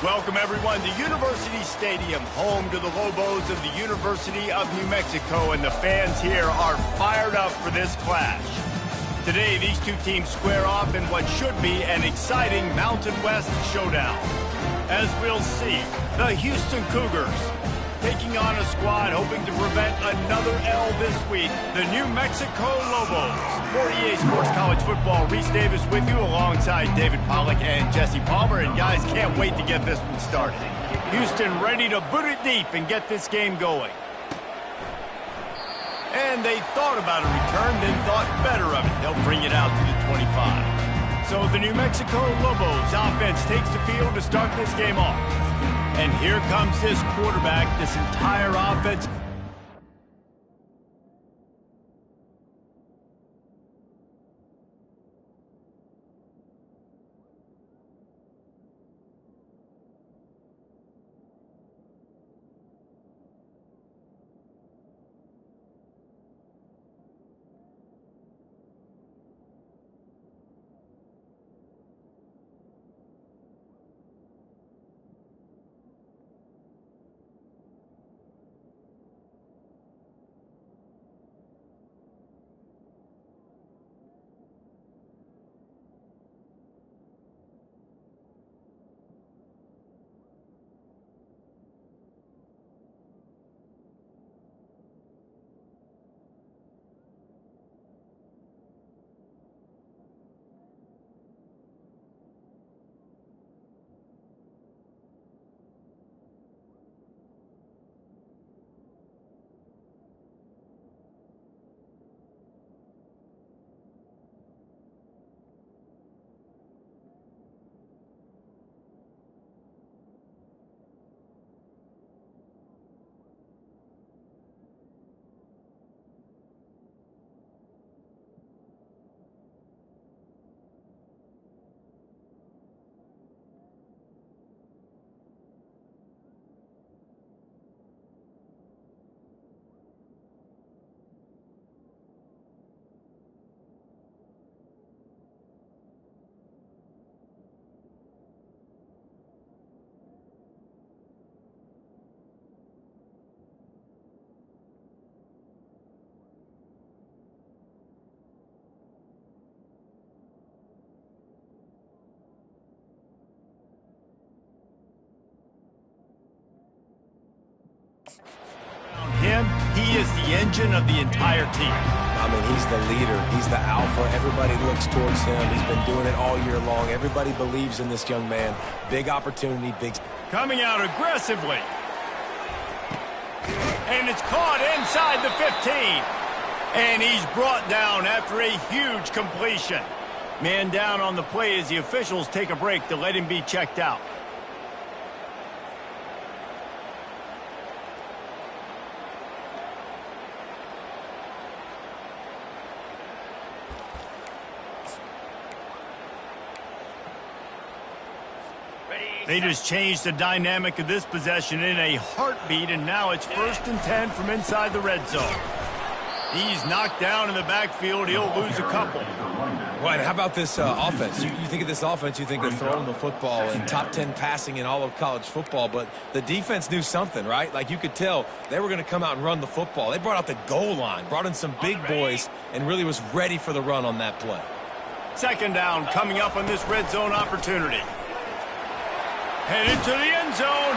Welcome, everyone, to University Stadium, home to the Lobos of the University of New Mexico, and the fans here are fired up for this clash. Today, these two teams square off in what should be an exciting Mountain West showdown. As we'll see, the Houston Cougars taking on a squad hoping to prevent another L this week, the New Mexico Lobos. For EA Sports College Football, Reese Davis with you alongside David Pollack and Jesse Palmer. And guys, can't wait to get this one started. Houston ready to boot it deep and get this game going. And they thought about a return, then thought better of it. They'll bring it out to the 25. So the New Mexico Lobos offense takes the field to start this game off. And here comes this quarterback, this entire offense. He is the engine of the entire team. I mean, he's the leader. He's the alpha. Everybody looks towards him. He's been doing it all year long. Everybody believes in this young man. Big opportunity, big... Coming out aggressively. And it's caught inside the 15. And he's brought down after a huge completion. Man down on the play as the officials take a break to let him be checked out. They just changed the dynamic of this possession in a heartbeat, and now it's 1st and 10 from inside the red zone. He's knocked down in the backfield. He'll lose a couple. Right, how about this offense? You think of this offense, you think of throwing the football and top 10 passing in all of college football, but the defense knew something, right? Like you could tell they were going to come out and run the football. They brought out the goal line, brought in some big boys, and really was ready for the run on that play. 2nd down coming up on this red zone opportunity. Headed to the end zone,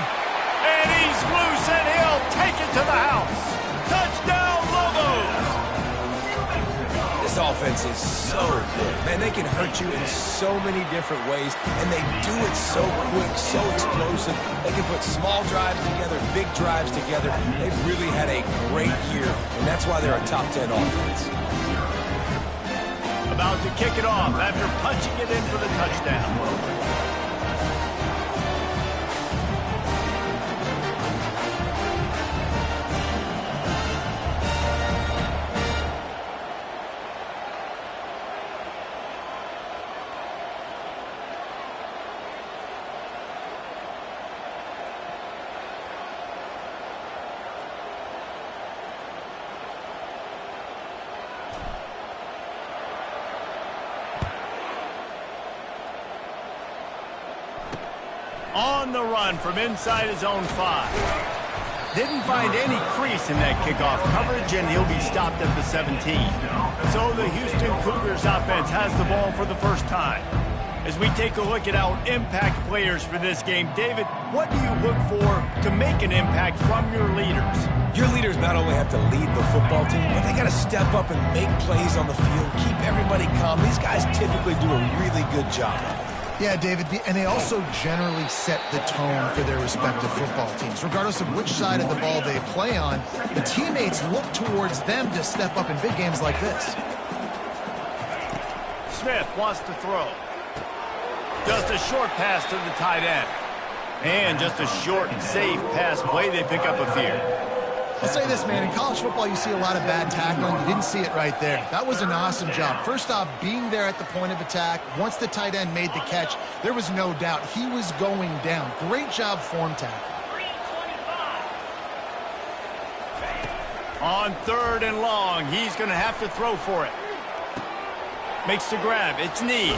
and he's loose, and he'll take it to the house. Touchdown, Lobos! This offense is so good. Man, they can hurt you in so many different ways, and they do it so quick, so explosive. They can put small drives together, big drives together. They've really had a great year, and that's why they're a top 10 offense. About to kick it off after punching it in for the touchdown. On the run from inside his own 5. Didn't find any crease in that kickoff coverage, and he'll be stopped at the 17. So the Houston Cougars offense has the ball for the first time. As we take a look at our impact players for this game, David, what do you look for to make an impact from your leaders? Your leaders not only have to lead the football team, but they got to step up and make plays on the field, keep everybody calm. These guys typically do a really good job of it. Yeah, David, and they also generally set the tone for their respective football teams. Regardless of which side of the ball they play on, the teammates look towards them to step up in big games like this. Smith wants to throw. Just a short pass to the tight end. And just a short and safe pass play. They pick up a few. I'll say this, man. In college football, you see a lot of bad tackling. You didn't see it right there. That was an awesome job. First off, being there at the point of attack. Once the tight end made the catch, there was no doubt he was going down. Great job form tackle. On 3rd and long, he's going to have to throw for it. Makes the grab. It's Need.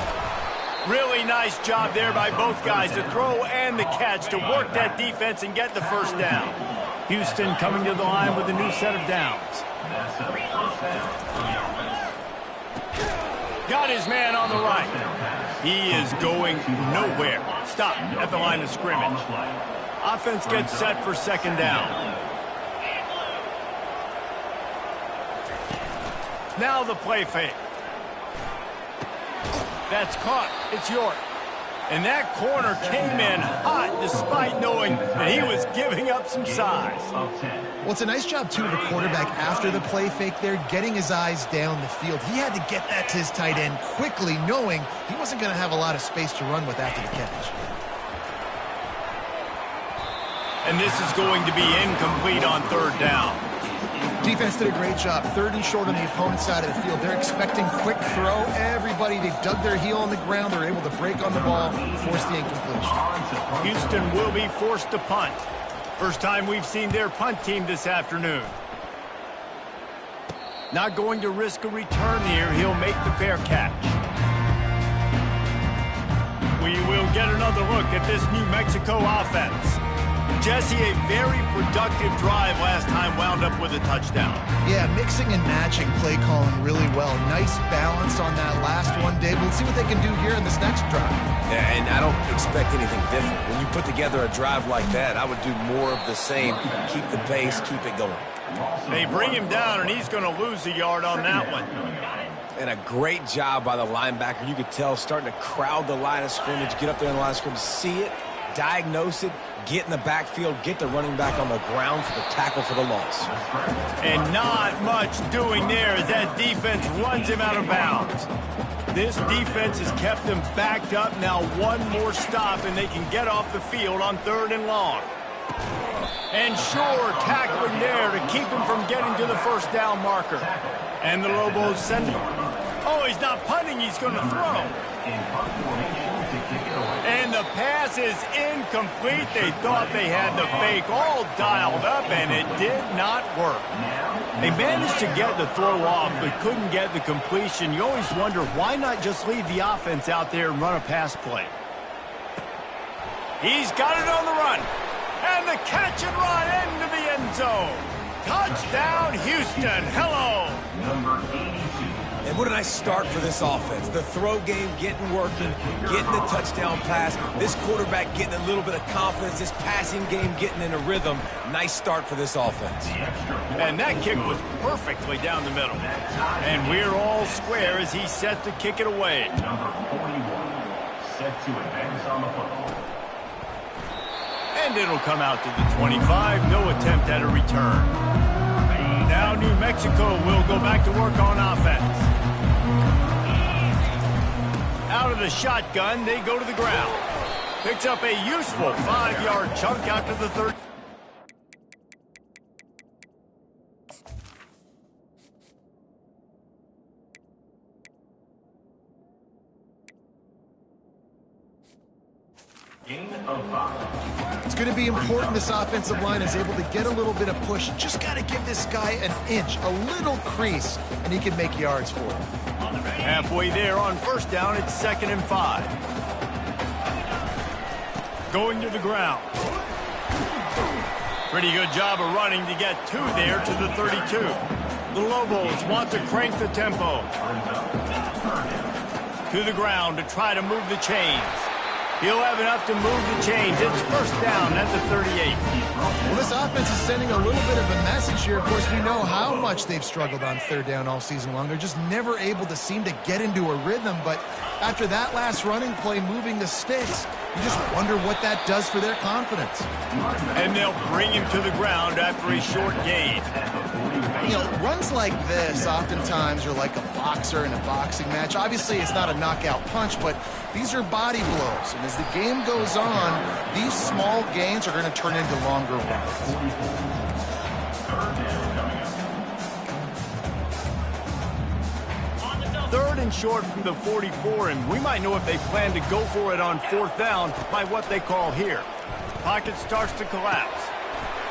Really nice job there by both guys, the throw and the catch, to work that defense and get the first down. Houston coming to the line with a new set of downs. Got his man on the right. He is going nowhere. Stop at the line of scrimmage. Offense gets set for 2nd down. Now the play fake. That's caught. It's York. And that corner came in hot despite knowing that he was giving up some size. Well, it's a nice job, too, of the quarterback after the play fake there, getting his eyes down the field. He had to get that to his tight end quickly, knowing he wasn't going to have a lot of space to run with after the catch. And this is going to be incomplete on 3rd down. Defense did a great job. 3rd and short on the opponent's side of the field. They're expecting quick throw. Everybody, they dug their heel on the ground. They're able to break on the ball, force the incompletion. Houston will be forced to punt. First time we've seen their punt team this afternoon. Not going to risk a return here. He'll make the fair catch. We will get another look at this New Mexico offense. Jesse, a very productive drive last time wound up with a touchdown. Yeah, mixing and matching play calling really well. Nice balance on that last one, Dave. We'll see what they can do here in this next drive. Yeah, and I don't expect anything different. When you put together a drive like that, I would do more of the same. Keep the pace, keep it going. They bring him down, and he's going to lose a yard on that one. And a great job by the linebacker. You could tell starting to crowd the line of scrimmage, get up there in the line of scrimmage, see it, diagnose it, get in the backfield, get the running back on the ground for the tackle for the loss. And not much doing there as that defense runs him out of bounds. This defense has kept them backed up. Now one more stop and they can get off the field on 3rd and long. And sure, tackling there to keep him from getting to the first down marker. And the Lobos send him. Oh, he's not punting, he's going to throw. And the pass is incomplete. They thought they had the fake all dialed up, and it did not work. They managed to get the throw off, but couldn't get the completion. You always wonder, why not just leave the offense out there and run a pass play? He's got it on the run. And the catch and run into the end zone. Touchdown, Houston. Hello. Number 82. And what a nice start for this offense. The throw game getting working, getting the touchdown pass. This quarterback getting a little bit of confidence. This passing game getting in a rhythm. Nice start for this offense. And that kick was perfectly down the middle. And we're all square as he's set to kick it away. Number 41, set to advance on the football. And it'll come out to the 25. No attempt at a return. Now New Mexico will go back to work on offense. Out of the shotgun, they go to the ground. Picks up a useful 5-yard chunk out to the 30. Gain of 5. It's going to be important this offensive line is able to get a little bit of push. Just got to give this guy an inch, a little crease, and he can make yards for it. Halfway there on first down, it's 2nd and 5. Going to the ground. Pretty good job of running to get 2 there to the 32. The Lobos want to crank the tempo. To the ground to try to move the chains. He'll have enough to move the chains. It's first down at the 38. Well, this offense is sending a little bit of a message here. Of course, we know how much they've struggled on third down all season long. They're just never able to seem to get into a rhythm. But after that last running play moving the sticks, you just wonder what that does for their confidence. And they'll bring him to the ground after a short gain. You know, runs like this oftentimes are like a boxer in a boxing match. Obviously, it's not a knockout punch, but these are body blows. And as the game goes on, these small gains are going to turn into longer runs. Third and short from the 44, and we might know if they plan to go for it on fourth down by what they call here. Pocket starts to collapse.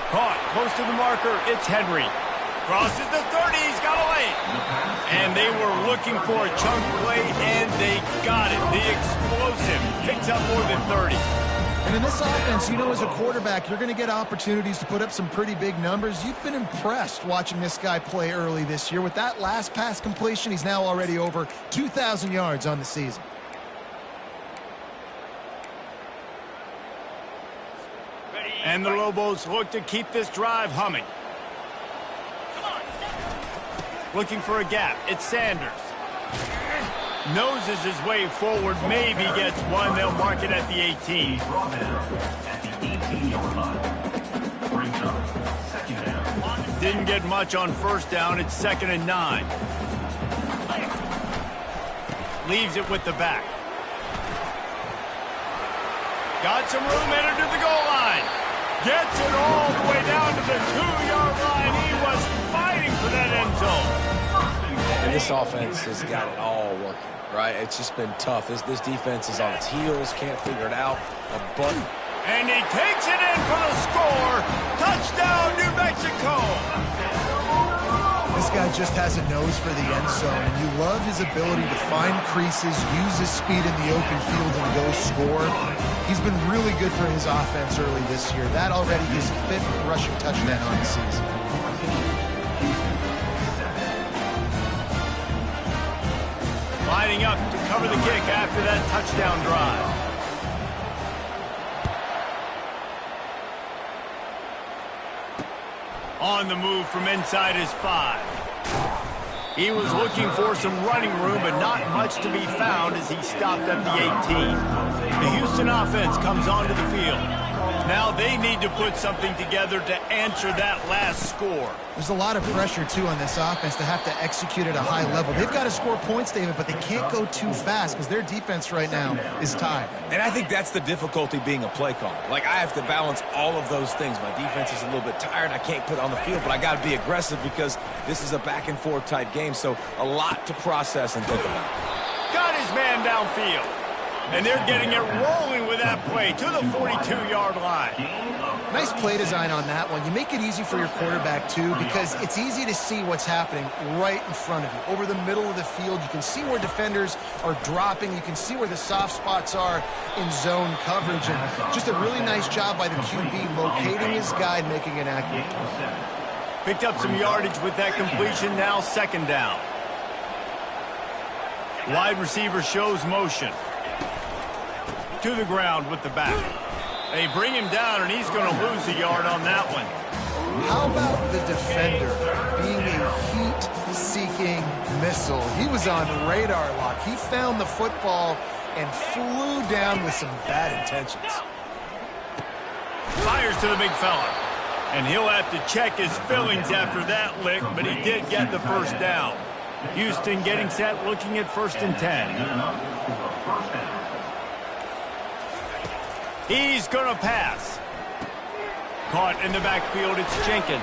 Caught close to the marker, it's Henry. Crosses the 30, he's got a lane. And they were looking for a chunk play, and they got it. The explosive picks up more than 30. And in this offense, you know, as a quarterback, you're going to get opportunities to put up some pretty big numbers. You've been impressed watching this guy play early this year. With that last pass completion, he's now already over 2,000 yards on the season. And the Lobos look to keep this drive humming. Looking for a gap. It's Sanders. Noses his way forward. Maybe gets one. They'll mark it at the 18. Didn't get much on first down. It's 2nd and 9. Leaves it with the back. Got some room. Entered to the goal line. Gets it all the way down to the 2-yard line. He was fighting for that end zone. And this offense has got it all working, right? It's just been tough. This defense is on its heels, can't figure it out. And he takes it in for the score. Touchdown, New Mexico. This guy just has a nose for the end zone, and you love his ability to find creases, use his speed in the open field, and go score. He's been really good for his offense early this year. That already his 5th rushing touchdown on the season. Lining up to cover the kick after that touchdown drive. On the move from inside his 5. He was looking for some running room, but not much to be found as he stopped at the 18. The Houston offense comes onto the field. Now they need to put something together to answer that last score. There's a lot of pressure, too, on this offense to have to execute at a high level. They've got to score points, David, but they can't go too fast because their defense right now is tied. And I think that's the difficulty being a play caller. Like, I have to balance all of those things. My defense is a little bit tired. I can't put it on the field, but I got to be aggressive because this is a back-and-forth type game, so a lot to process and think about. Got his man downfield. And they're getting it rolling with that play to the 42-yard line. Nice play design on that one. You make it easy for your quarterback, too, because it's easy to see what's happening right in front of you. Over the middle of the field, you can see where defenders are dropping. You can see where the soft spots are in zone coverage. And just a really nice job by the QB locating his guy and making an accurate throw. Picked up some yardage with that completion. Now 2nd down. Wide receiver shows motion. To the ground with the back. They bring him down, and he's going to lose a yard on that one. How about the defender being a heat-seeking missile? He was on radar lock. He found the football and flew down with some bad intentions. Fires to the big fella. And he'll have to check his fillings after that lick, but he did get the first down. Houston getting set, looking at 1st and 10. He's going to pass. Caught in the backfield, it's Jenkins.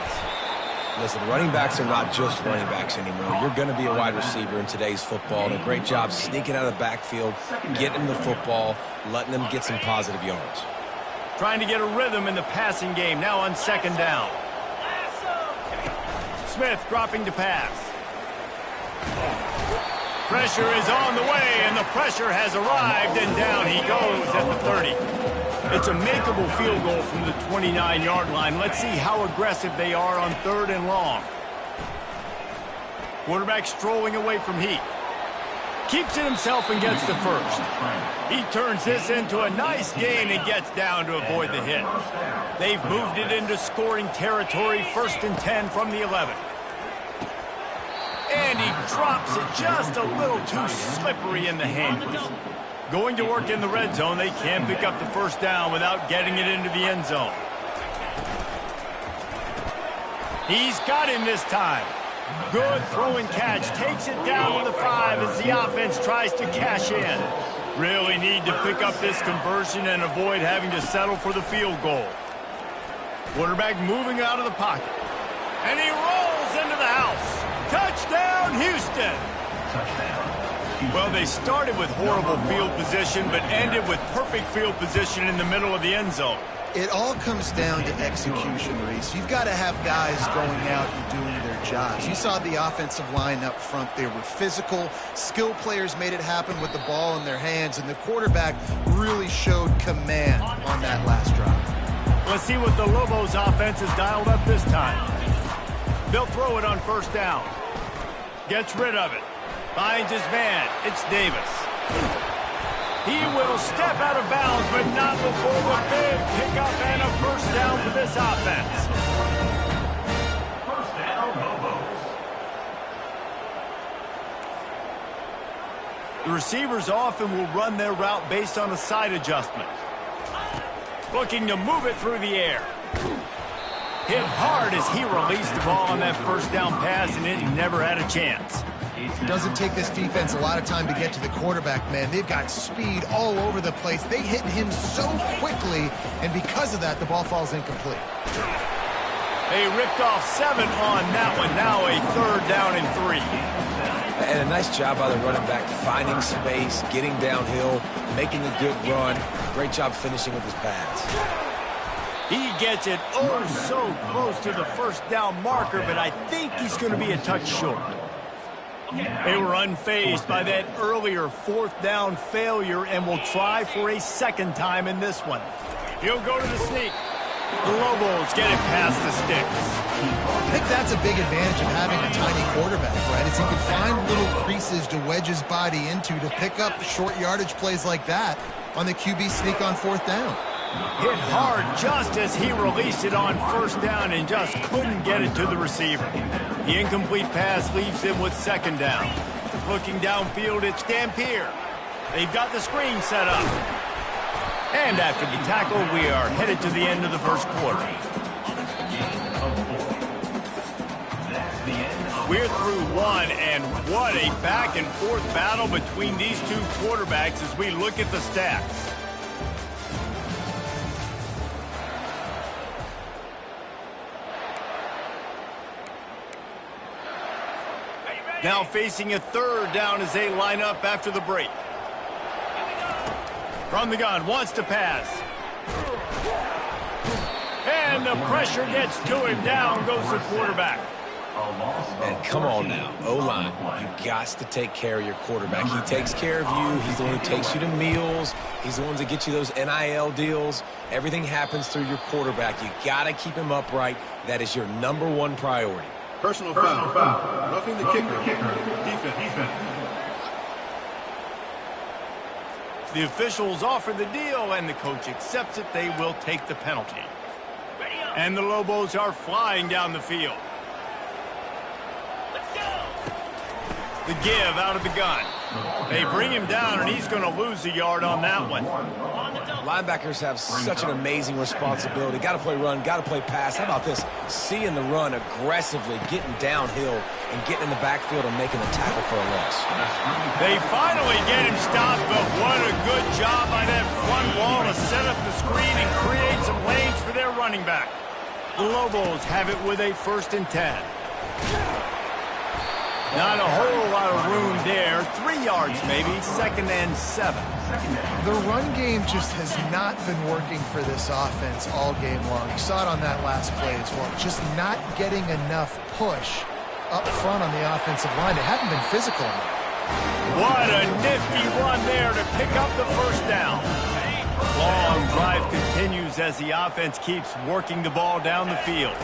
Listen, running backs are not just running backs anymore. You're going to be a wide receiver in today's football. And a great job sneaking out of the backfield, getting the football, letting them get some positive yards. Trying to get a rhythm in the passing game, now on 2nd down. Smith dropping to pass. Pressure is on the way, and the pressure has arrived, and down he goes at the 30. It's a makeable field goal from the 29-yard line. Let's see how aggressive they are on 3rd and long. Quarterback strolling away from Heat. Keeps it himself and gets the first. He turns this into a nice gain and gets down to avoid the hit. They've moved it into scoring territory, 1st and 10 from the 11. And he drops it just a little too slippery in the hands. Going to work in the red zone, they can't pick up the first down without getting it into the end zone. He's got him this time. Good throw and catch. Takes it down to the 5 as the offense tries to cash in. Really need to pick up this conversion and avoid having to settle for the field goal. Quarterback moving out of the pocket. And he rolls into the house. Touchdown, Houston. Well, they started with horrible field position, but ended with perfect field position in the middle of the end zone. It all comes down to execution, Reese. You've got to have guys going out and doing their jobs. You saw the offensive line up front. They were physical. Skill players made it happen with the ball in their hands, and the quarterback really showed command on that last drive. Let's see what the Lobos offense has dialed up this time. They'll throw it on 1st down. Gets rid of it. Finds his man. It's Davis. He will step out of bounds, but not before the big pickup and a 1st down for this offense. 1st down, Lobos. The receivers often will run their route based on a side adjustment. Looking to move it through the air. Hit hard as he released the ball on that 1st down pass, and it never had a chance. It doesn't take this defense a lot of time to get to the quarterback, man. They've got speed all over the place. They hit him so quickly, and because of that, the ball falls incomplete. They ripped off 7 on that one. Now a 3rd down and 3. And a nice job by the running back, finding space, getting downhill, making a good run. Great job finishing with his pass. He gets it so close to the 1st down marker, but I think he's going to be a touch short. They were unfazed by that earlier 4th down failure and will try for a 2nd time in this one. He'll go to the sneak. The Lobos get it past the sticks. I think that's a big advantage of having a tiny quarterback, right? Is he can find little creases to wedge his body into to pick up short yardage plays like that on the QB sneak on 4th down. Hit hard just as he released it on 1st down and just couldn't get it to the receiver. The incomplete pass leaves him with 2nd down. Looking downfield, it's Dampier. They've got the screen set up. And after the tackle, we are headed to the end of the 1st quarter. We're through 1, and what a back-and-forth battle between these two quarterbacks as we look at the stats. Now facing a 3rd down as they line up after the break. From the gun, wants to pass. And the pressure gets to him. Down goes the quarterback. And come on now, O-line, you got to take care of your quarterback. He takes care of you. He's the one who takes you to meals. He's the one that gets you those NIL deals. Everything happens through your quarterback. You got to keep him upright. That is your #1 priority. Personal foul. Roughing the kicker. Defense. The officials offer the deal, and the coach accepts it. They will take the penalty. And the Lobos are flying down the field. The give out of the gun. They bring him down, and he's going to lose a yard on that one. Linebackers have such an amazing responsibility. Got to play run, got to play pass. How about this? Seeing the run aggressively, getting downhill, and getting in the backfield and making a tackle for a loss. They finally get him stopped, but what a good job by that front wall to set up the screen and create some lanes for their running back. The Lobos have it with a 1st and 10. Not a whole lot of room there. 3 yards maybe, 2nd and 7. The run game just has not been working for this offense all game long. You saw it on that last play as well. Just not getting enough push up front on the offensive line. They haven't been physical enough. What a nifty run there to pick up the 1st down. Long drive continues as the offense keeps working the ball down the field.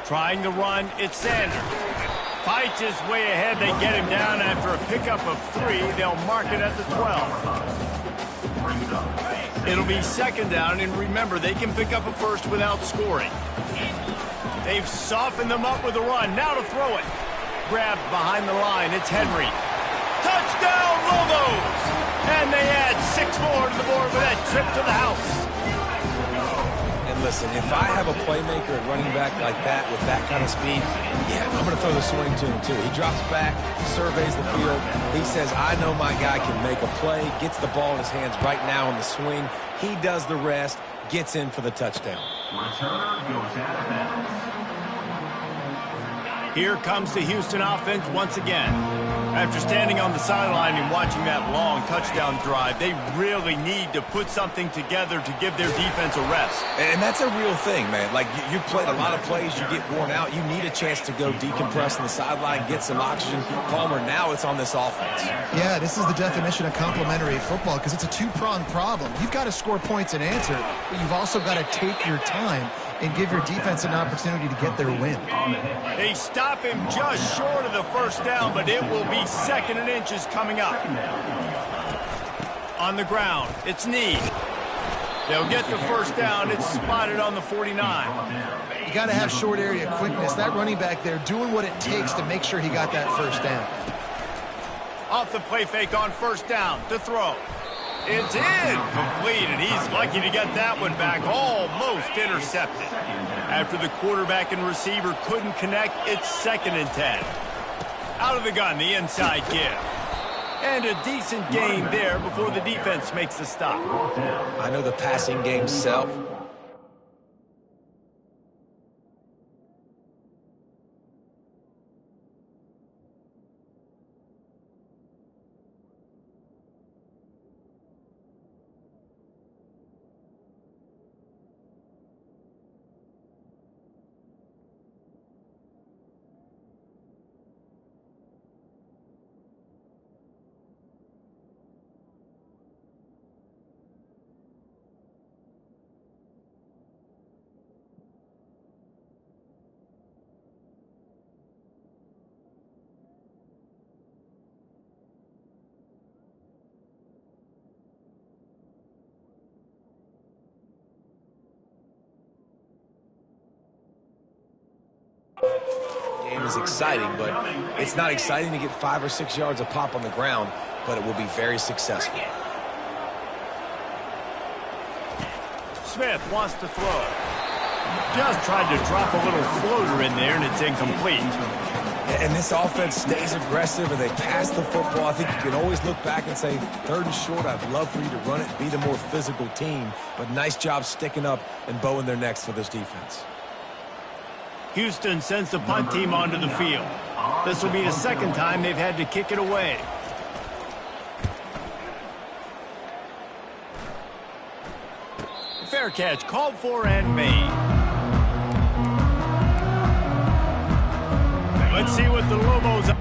Trying to run, it's Sanders. Fights his way ahead. They get him down after a pickup of 3. They'll mark it at the 12. It'll be second down, and remember, they can pick up a first without scoring. They've softened them up with a run. Now to throw it. Grabbed behind the line. It's Henry. Touchdown, Lobos! And they add 6 more to the board with that trip to the house. And listen, if I have a playmaker at running back like that with that kind of speed, yeah, I'm going to throw the swing to him too. He drops back, surveys the field. He says, I know my guy can make a play, gets the ball in his hands right now in the swing. He does the rest, gets in for the touchdown. Returner goes out of bounds. Here comes the Houston offense once again. After standing on the sideline and watching that long touchdown drive, they really need to put something together to give their defense a rest. And that's a real thing, man. Like, you played a lot of plays, you get worn out. You need a chance to go decompress on the sideline, get some oxygen. Palmer, now it's on this offense. Yeah, this is the definition of complementary football because it's a two-pronged problem. You've got to score points and answer, but you've also got to take your time and give your defense an opportunity to get their win. They stop him just short of the first down, but it will be second and inches coming up. On the ground, it's Need. They'll get the first down. It's spotted on the 49. You got to have short area quickness. That running back there doing what it takes to make sure he got that first down. Off the play fake on first down to throw. It's in, complete, and he's lucky to get that one back, almost intercepted. After the quarterback and receiver couldn't connect, it's second and 10. Out of the gun, the inside give. And a decent gain there before the defense makes the stop. I know the passing game self. Game is exciting, but it's not exciting to get 5 or 6 yards of pop on the ground, but it will be very successful. Smith wants to throw. Just tried to drop a little floater in there, and it's incomplete. And this offense stays aggressive, and they pass the football. I think you can always look back and say, 3rd and short, I'd love for you to run it, be the more physical team. But nice job sticking up and bowing their necks for this defense. Houston sends the punt team onto the field. This will be the second time they've had to kick it away. Fair catch called for and made. Let's see what the Lobos...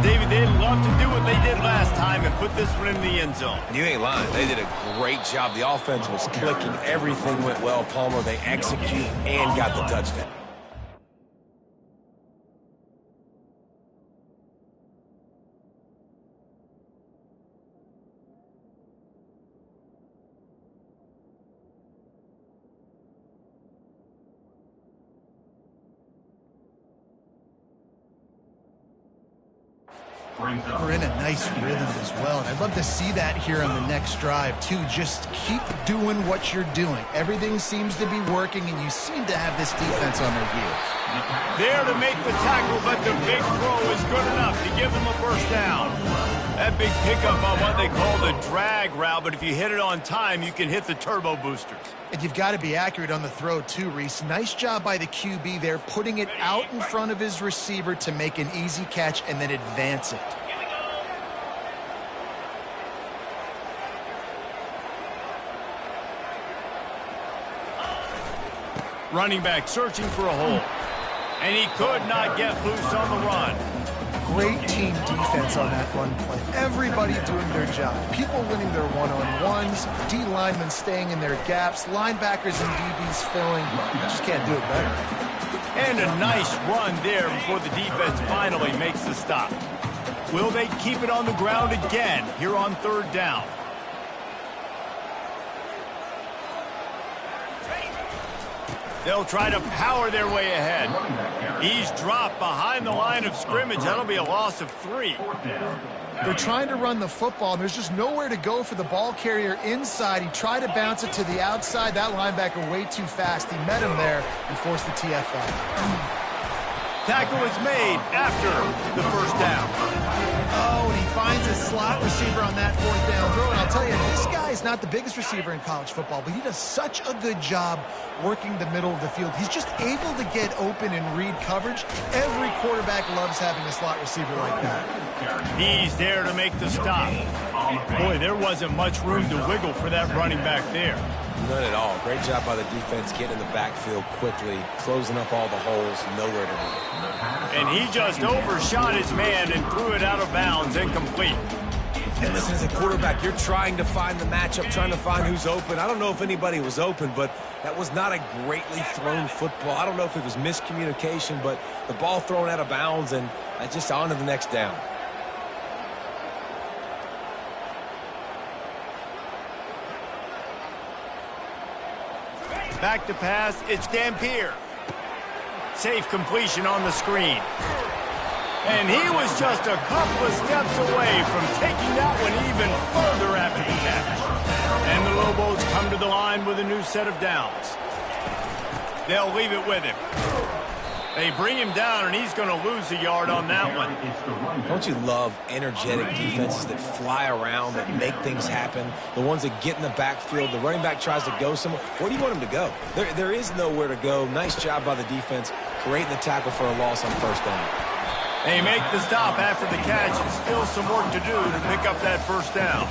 David, they'd love to do what they did last time and put this one in the end zone. You ain't lying. They did a great job. The offense was clicking. Everything went well. Palmer, they execute and got the touchdown. Brings up. We're in a nice rhythm as well. And I'd love to see that here on the next drive, too. Just keep doing what you're doing. Everything seems to be working, and you seem to have this defense on their heels. There to make the tackle, but the big throw is good enough to give them a first down. That big pickup on what they call the drag route, but if you hit it on time, you can hit the turbo boosters. And you've got to be accurate on the throw, too, Reese. Nice job by the QB there, putting it out in front of his receiver to make an easy catch and then advance it. Running back searching for a hole. And he could not get loose on the run. Great team defense on that run play. Everybody doing their job. People winning their one-on-ones, D linemen staying in their gaps, linebackers and DBs filling. You just can't do it better. And a nice run there before the defense finally makes the stop. Will they keep it on the ground again here on third down? They'll try to power their way ahead. He's dropped behind the line of scrimmage. That'll be a loss of 3. They're trying to run the football, and there's just nowhere to go for the ball carrier inside. He tried to bounce it to the outside. That linebacker way too fast. He met him there and forced the TFL. Tackle is made after the first down. Oh, and he finds a slot receiver on that fourth down throw. And I'll tell you, this guy's not the biggest receiver in college football, but he does such a good job working the middle of the field. He's just able to get open and read coverage. Every quarterback loves having a slot receiver like that. He's there to make the stop. Boy, there wasn't much room to wiggle for that running back there. None at all. Great job by the defense getting in the backfield quickly, closing up all the holes, nowhere to be. And he just overshot his man and threw it out of bounds, incomplete. And listen, as a quarterback, you're trying to find the matchup, trying to find who's open. I don't know if anybody was open, but that was not a greatly thrown football. I don't know if it was miscommunication, but the ball thrown out of bounds and just on to the next down. Back to pass, it's Dampier. Safe completion on the screen. And he was just a couple of steps away from taking that one even further after the catch. And the Lobos come to the line with a new set of downs. They'll leave it with him. They bring him down, and he's going to lose a yard on that one. Don't you love energetic defenses that fly around, that make things happen? The ones that get in the backfield, the running back tries to go somewhere. Where do you want him to go? There is nowhere to go. Nice job by the defense, creating the tackle for a loss on first down. They make the stop after the catch, and still some work to do to pick up that first down.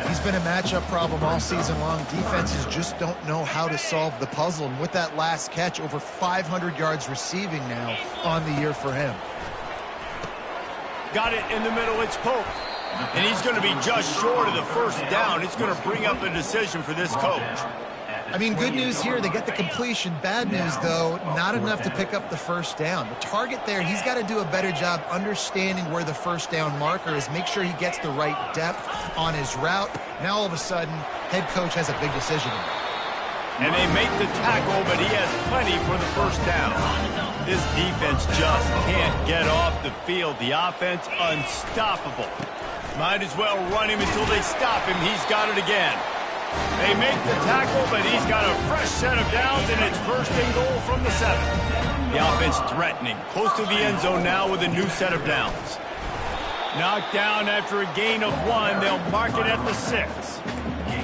He's been a matchup problem all season long. Defenses just don't know how to solve the puzzle. And with that last catch, over 500 yards receiving now on the year for him. Got it in the middle, it's Pope. And he's going to be just short of the first down. It's going to bring up a decision for this coach. I mean, good news here, they get the completion. Bad news, though, not enough to pick up the first down. The target there, he's got to do a better job understanding where the first down marker is, make sure he gets the right depth on his route. Now, all of a sudden, head coach has a big decision. And they make the tackle, but he has plenty for the first down. This defense just can't get off the field. The offense, unstoppable. Might as well run him until they stop him. He's got it again. They make the tackle, but he's got a fresh set of downs, and it's first and goal from the 7. The offense threatening, close to the end zone now with a new set of downs. Knocked down after a gain of 1, they'll mark it at the 6.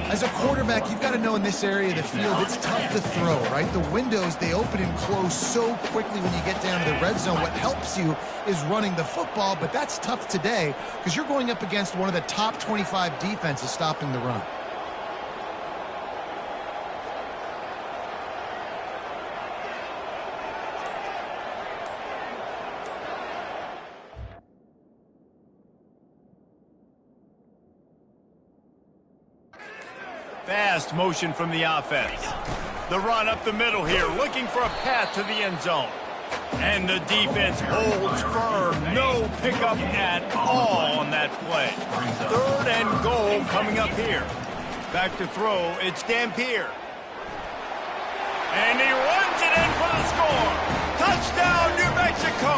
As a quarterback, you've got to know in this area of the field, it's tough to throw, right? The windows, they open and close so quickly when you get down to the red zone. What helps you is running the football, but that's tough today because you're going up against one of the top 25 defenses stopping the run. Fast motion from the offense. The run up the middle here, looking for a path to the end zone. And the defense holds firm. No pickup at all on that play. Third and goal coming up here. Back to throw, it's Dampier. And he runs it in for the score. Touchdown, New Mexico!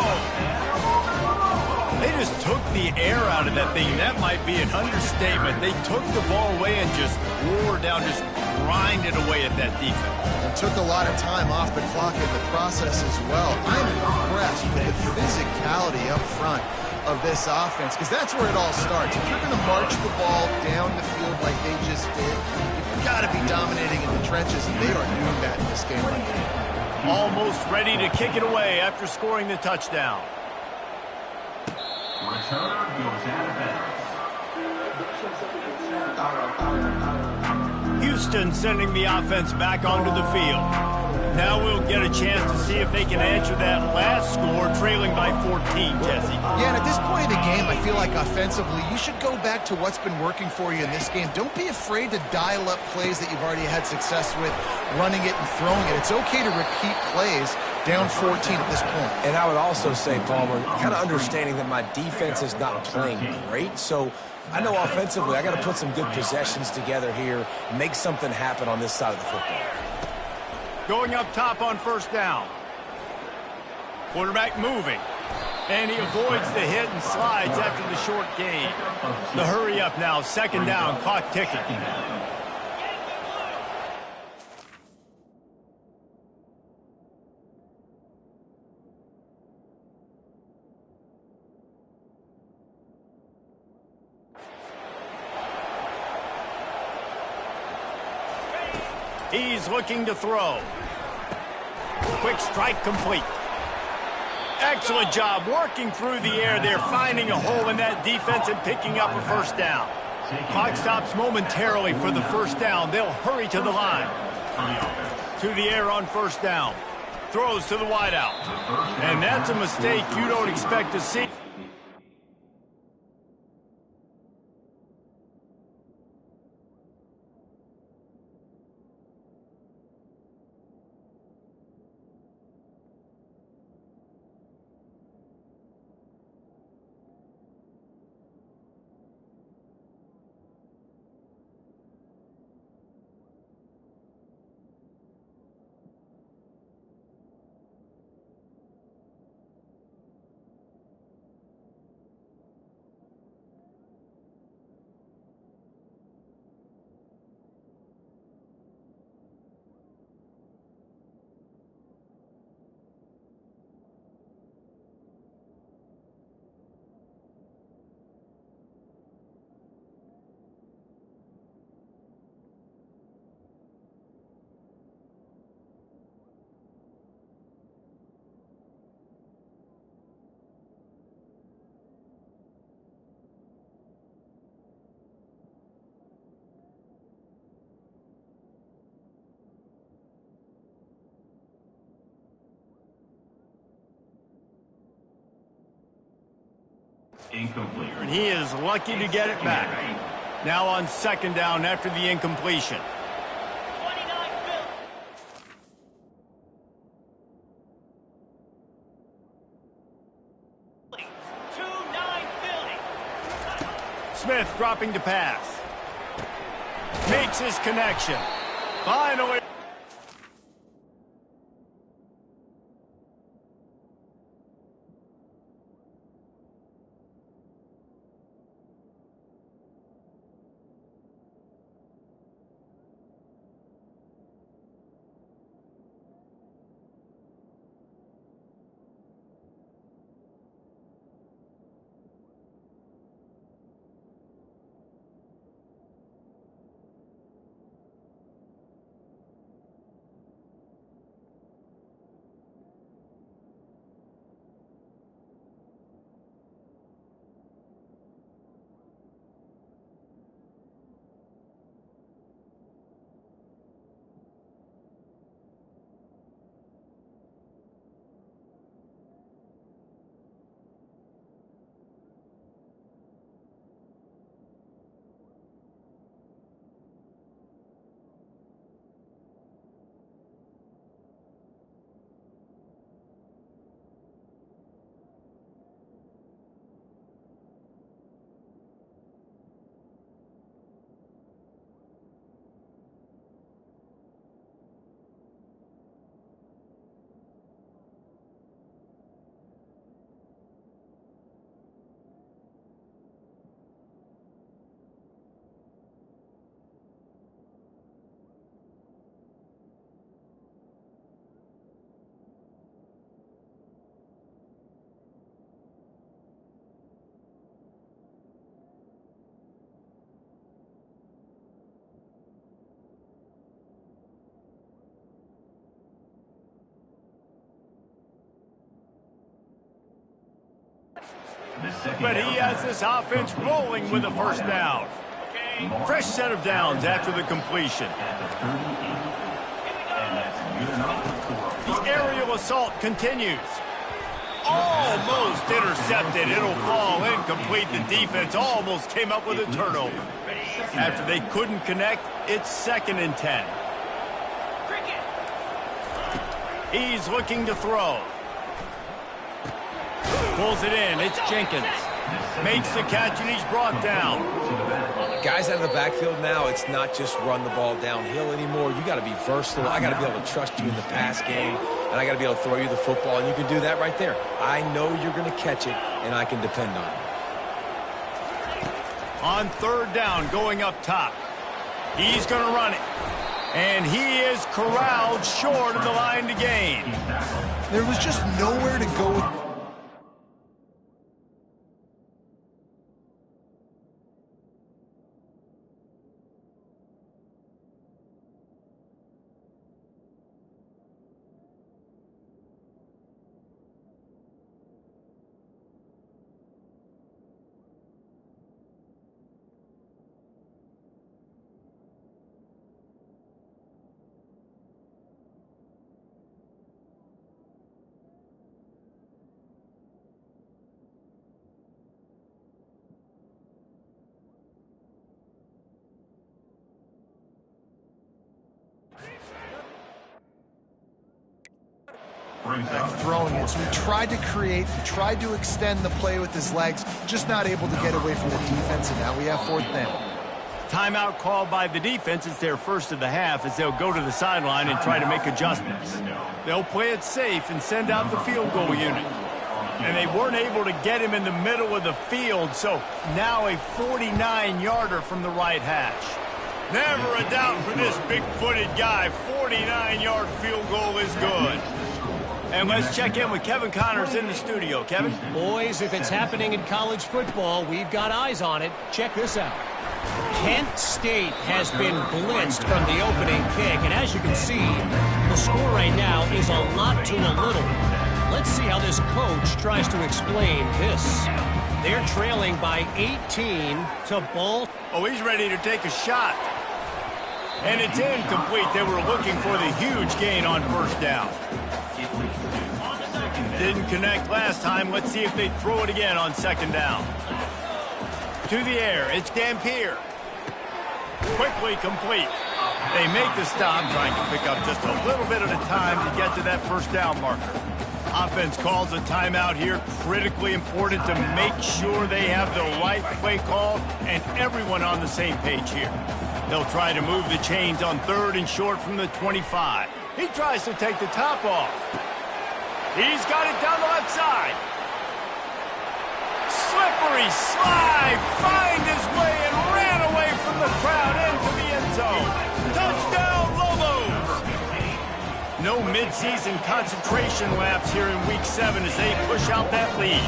They just took the air out of that thing. That might be an understatement. They took the ball away and just wore down, just grinded away at that defense. And took a lot of time off the clock in the process as well. I'm impressed with the physicality up front of this offense, because that's where it all starts. If you're going to march the ball down the field like they just did, you've got to be dominating in the trenches, and they are doing that in this game right now. Almost ready to kick it away after scoring the touchdown. Returner goes out of bounds. Houston sending the offense back onto the field. Now we'll get a chance to see if they can answer that last score, trailing by 14, Jesse. Yeah, and at this point in the game, I feel like offensively, you should go back to what's been working for you in this game. Don't be afraid to dial up plays that you've already had success with, running it and throwing it. It's okay to repeat plays down 14 at this point. And I would also say, Palmer, kind of understanding that my defense is not playing great, so I know offensively I got to put some good possessions together here, make something happen on this side of the football. Going up top on first down. Quarterback moving. And he avoids the hit and slides after the short gain. The hurry up now, second down, clock ticking. He's looking to throw. Quick strike complete. Excellent job working through the air there, finding a hole in that defense and picking up a first down. Clock stops momentarily for the first down. They'll hurry to the line. To the air on first down. Throws to the wideout. And that's a mistake you don't expect to see. Incomplete. And he is lucky to get it back. Now on second down after the incompletion. Smith dropping to pass. Makes his connection. Finally. but he has this offense rolling with a first down. Fresh set of downs after the completion. The aerial assault continues. Almost intercepted. It'll fall incomplete. The defense almost came up with a turnover. After they couldn't connect, it's 2nd and 10. He's looking to throw. Pulls it in. It's Jenkins. Makes the catch, and he's brought down. Guys out of the backfield now, it's not just run the ball downhill anymore. You got to be versatile. I got to be able to trust you in the pass game, and I got to be able to throw you the football, and you can do that right there. I know you're going to catch it, and I can depend on it. On 3rd down, going up top. He's going to run it. And he is corralled short of the line to gain. There was just nowhere to go with. Throwing it. So he tried to create, he tried to extend the play with his legs, just not able to get away from the defense, and now we have 4th down. Timeout called by the defense. It's their first of the half as they'll go to the sideline and try to make adjustments. They'll play it safe and send out the field goal unit. And they weren't able to get him in the middle of the field, so now a 49-yarder from the right hash. Never a doubt for this big-footed guy. 49-yard field goal is good. And let's check in with Kevin Connors in the studio. Kevin? Boys, if it's happening in college football, we've got eyes on it. Check this out. Kent State has been blitzed from the opening kick, and as you can see, the score right now is a lot to a little. Let's see how this coach tries to explain this. They're trailing by 18 to Ball. Oh, he's ready to take a shot. And it's incomplete. They were looking for the huge gain on 1st down. Didn't connect last time. Let's see if they throw it again on 2nd down. To the air, it's Dampier. Quickly complete. They make the stop, trying to pick up just a little bit at a time to get to that 1st down marker. Offense calls a timeout here. Critically important to make sure they have the right play call and everyone on the same page here. They'll try to move the chains on 3rd and short from the 25. He tries to take the top off. He's got it down the left side. Slippery slide, find his way and ran away from the crowd into the end zone. Touchdown, Lobos! No midseason concentration laps here in Week 7 as they push out that lead.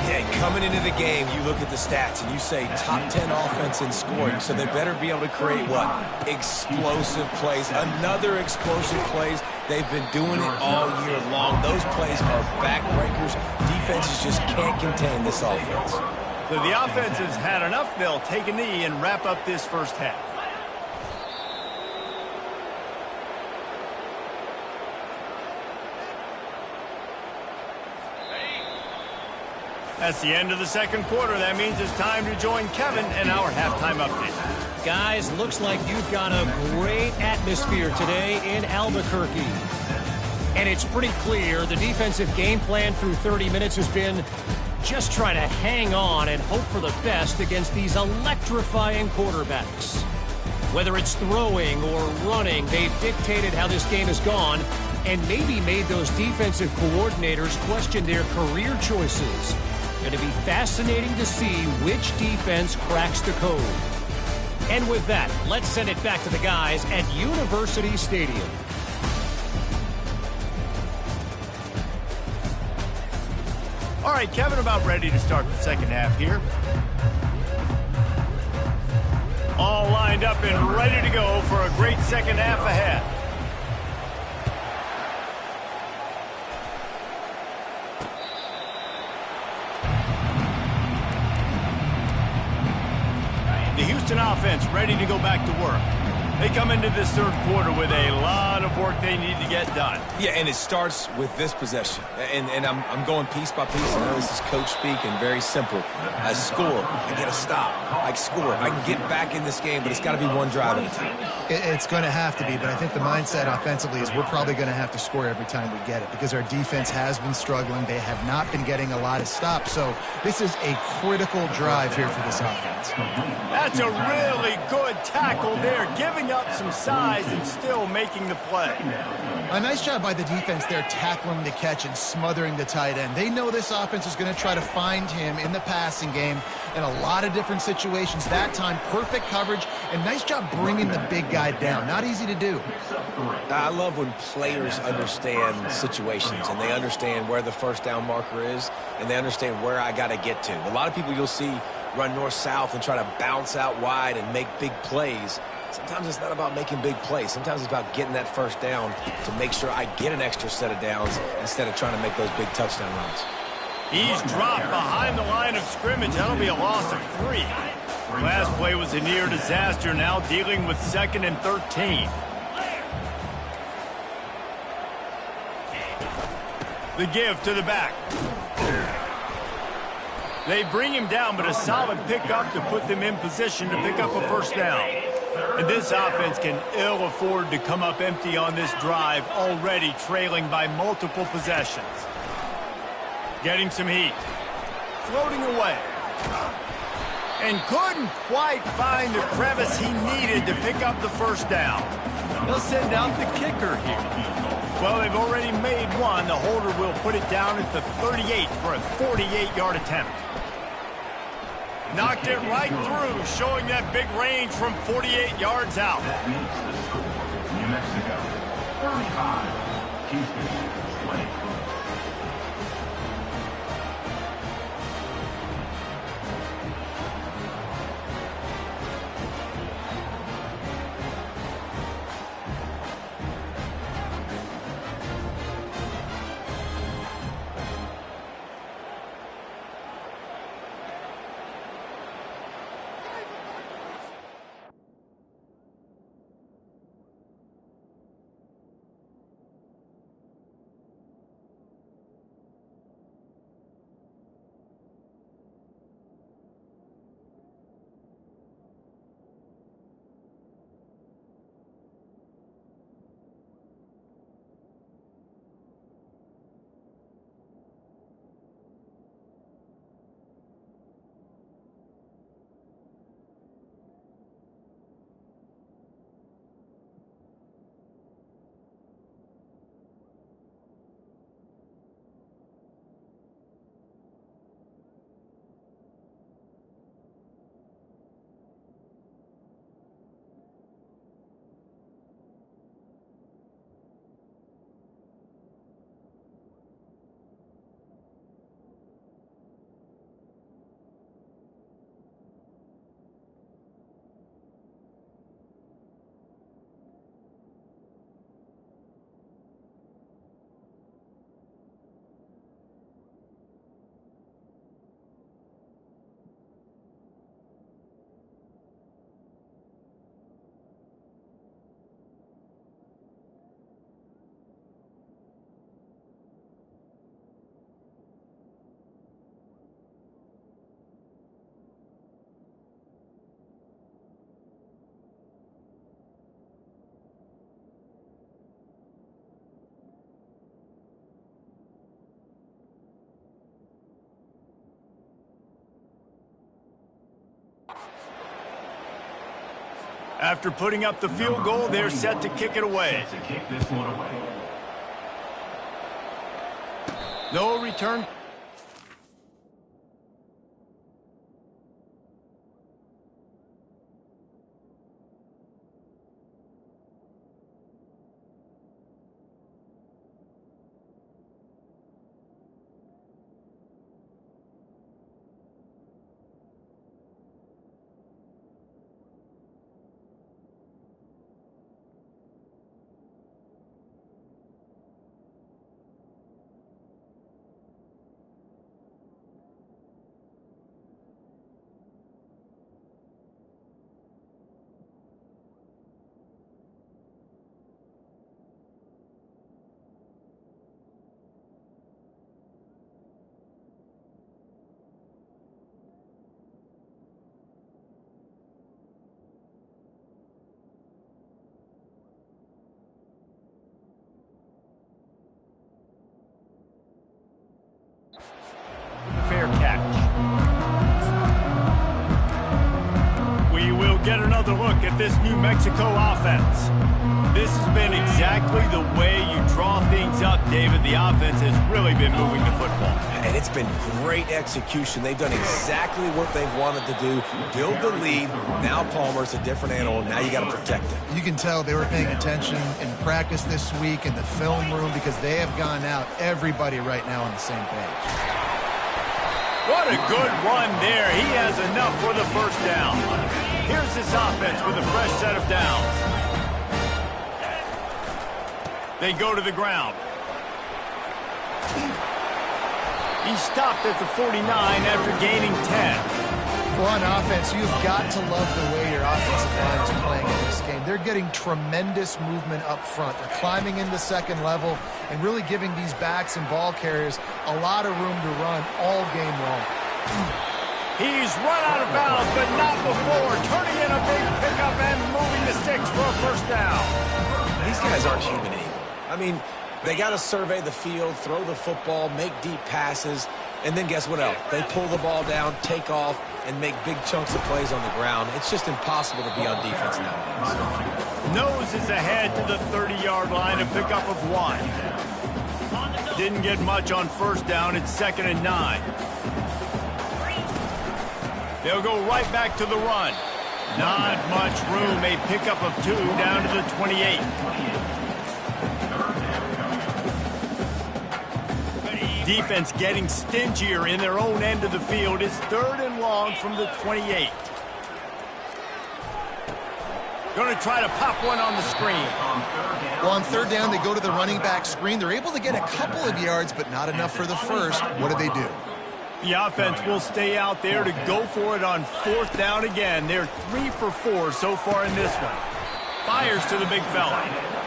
Yeah, coming into the game, you look at the stats and you say top 10 offense in scoring, so they better be able to create what? Explosive plays. Another explosive plays. They've been doing it all year long. Those plays are backbreakers. Defenses just can't contain this offense. So the offense has had enough. They'll take a knee and wrap up this 1st half. That's the end of the 2nd quarter. That means it's time to join Kevin in our halftime update. Guys, looks like you've got a great atmosphere today in Albuquerque. And it's pretty clear the defensive game plan through 30 minutes has been just try to hang on and hope for the best against these electrifying quarterbacks. Whether it's throwing or running, they've dictated how this game has gone and maybe made those defensive coordinators question their career choices. Going to be fascinating to see which defense cracks the code. And with that, let's send it back to the guys at University Stadium. All right, Kevin, about ready to start the 2nd half here. All lined up and ready to go for a great 2nd half ahead. Houston offense ready to go back to work. They come into this third quarter with a lot of work they need to get done. Yeah, and it starts with this possession. And I'm going piece by piece. I know this is coach speak and very simple. I score. I get a stop. I score. I can get back in this game, but it's got to be one drive at a time. It's going to have to be, but I think the mindset offensively is we're probably going to have to score every time we get it because our defense has been struggling. They have not been getting a lot of stops, so this is a critical drive here for this offense. That's a really good tackle there, giving up some size and still making the play. A nice job by the defense there tackling the catch and smothering the tight end. They know this offense is going to try to find him in the passing game in a lot of different situations. That time, perfect coverage, and nice job bringing the big guy down. Not easy to do. I love when players understand situations and they understand where the first down marker is and they understand where I got to get to. A lot of people you'll see run north-south and try to bounce out wide and make big plays. Sometimes it's not about making big plays. Sometimes it's about getting that first down to make sure I get an extra set of downs instead of trying to make those big touchdown runs. He's dropped behind the line of scrimmage. That'll be a loss of 3. Last play was a near disaster, now dealing with 2nd and 13. The give to the back. They bring him down, but a solid pickup to put them in position to pick up a first down. And this offense can ill afford to come up empty on this drive, already trailing by multiple possessions. Getting some heat. Floating away. And couldn't quite find the crevice he needed to pick up the first down. They'll send out the kicker here. Well, they've already made one. The holder will put it down at the 38 for a 48-yard attempt. Knocked it right through, showing that big range from 48 yards out. That makes the score. New Mexico, 35. Houston, 20. After putting up the field goal, they're set to kick it away. Set to kick this one away. No return. get another look at this New Mexico offense. This has been exactly the way you draw things up, David. The offense has really been moving the football. And it's been great execution. They've done exactly what they've wanted to do. Build the lead. Now Palmer's a different animal. Now you got to protect him. You can tell they were paying attention in practice this week in the film room because they have gone out, everybody right now on the same page. What a good run there. He has enough for the first down. Here's this offense with a fresh set of downs. They go to the ground. He stopped at the 49 after gaining 10. Well, on offense, you've got to love the way your offensive line is playing in this game. They're getting tremendous movement up front. They're climbing into second level and really giving these backs and ball carriers a lot of room to run all game long. He's run out of bounds, but not before. Turning in a big pickup and moving the sticks for a first down. These guys aren't human anymore. I mean, they got to survey the field, throw the football, make deep passes, and then guess what else? They pull the ball down, take off, and make big chunks of plays on the ground. It's just impossible to be on defense nowadays. Nose is ahead to the 30-yard line, a pickup of 1. Didn't get much on first down. It's 2nd and 9. They'll go right back to the run. Not much room. A pickup of 2 down to the 28. Defense getting stingier in their own end of the field. It's 3rd and long from the 28. Going to try to pop one on the screen. Well, on 3rd down, they go to the running back screen. They're able to get a couple of yards, but not enough for the first. What do they do? The offense will stay out there to go for it on 4th down again. They're 3 for 4 so far in this one. Fires to the big fella.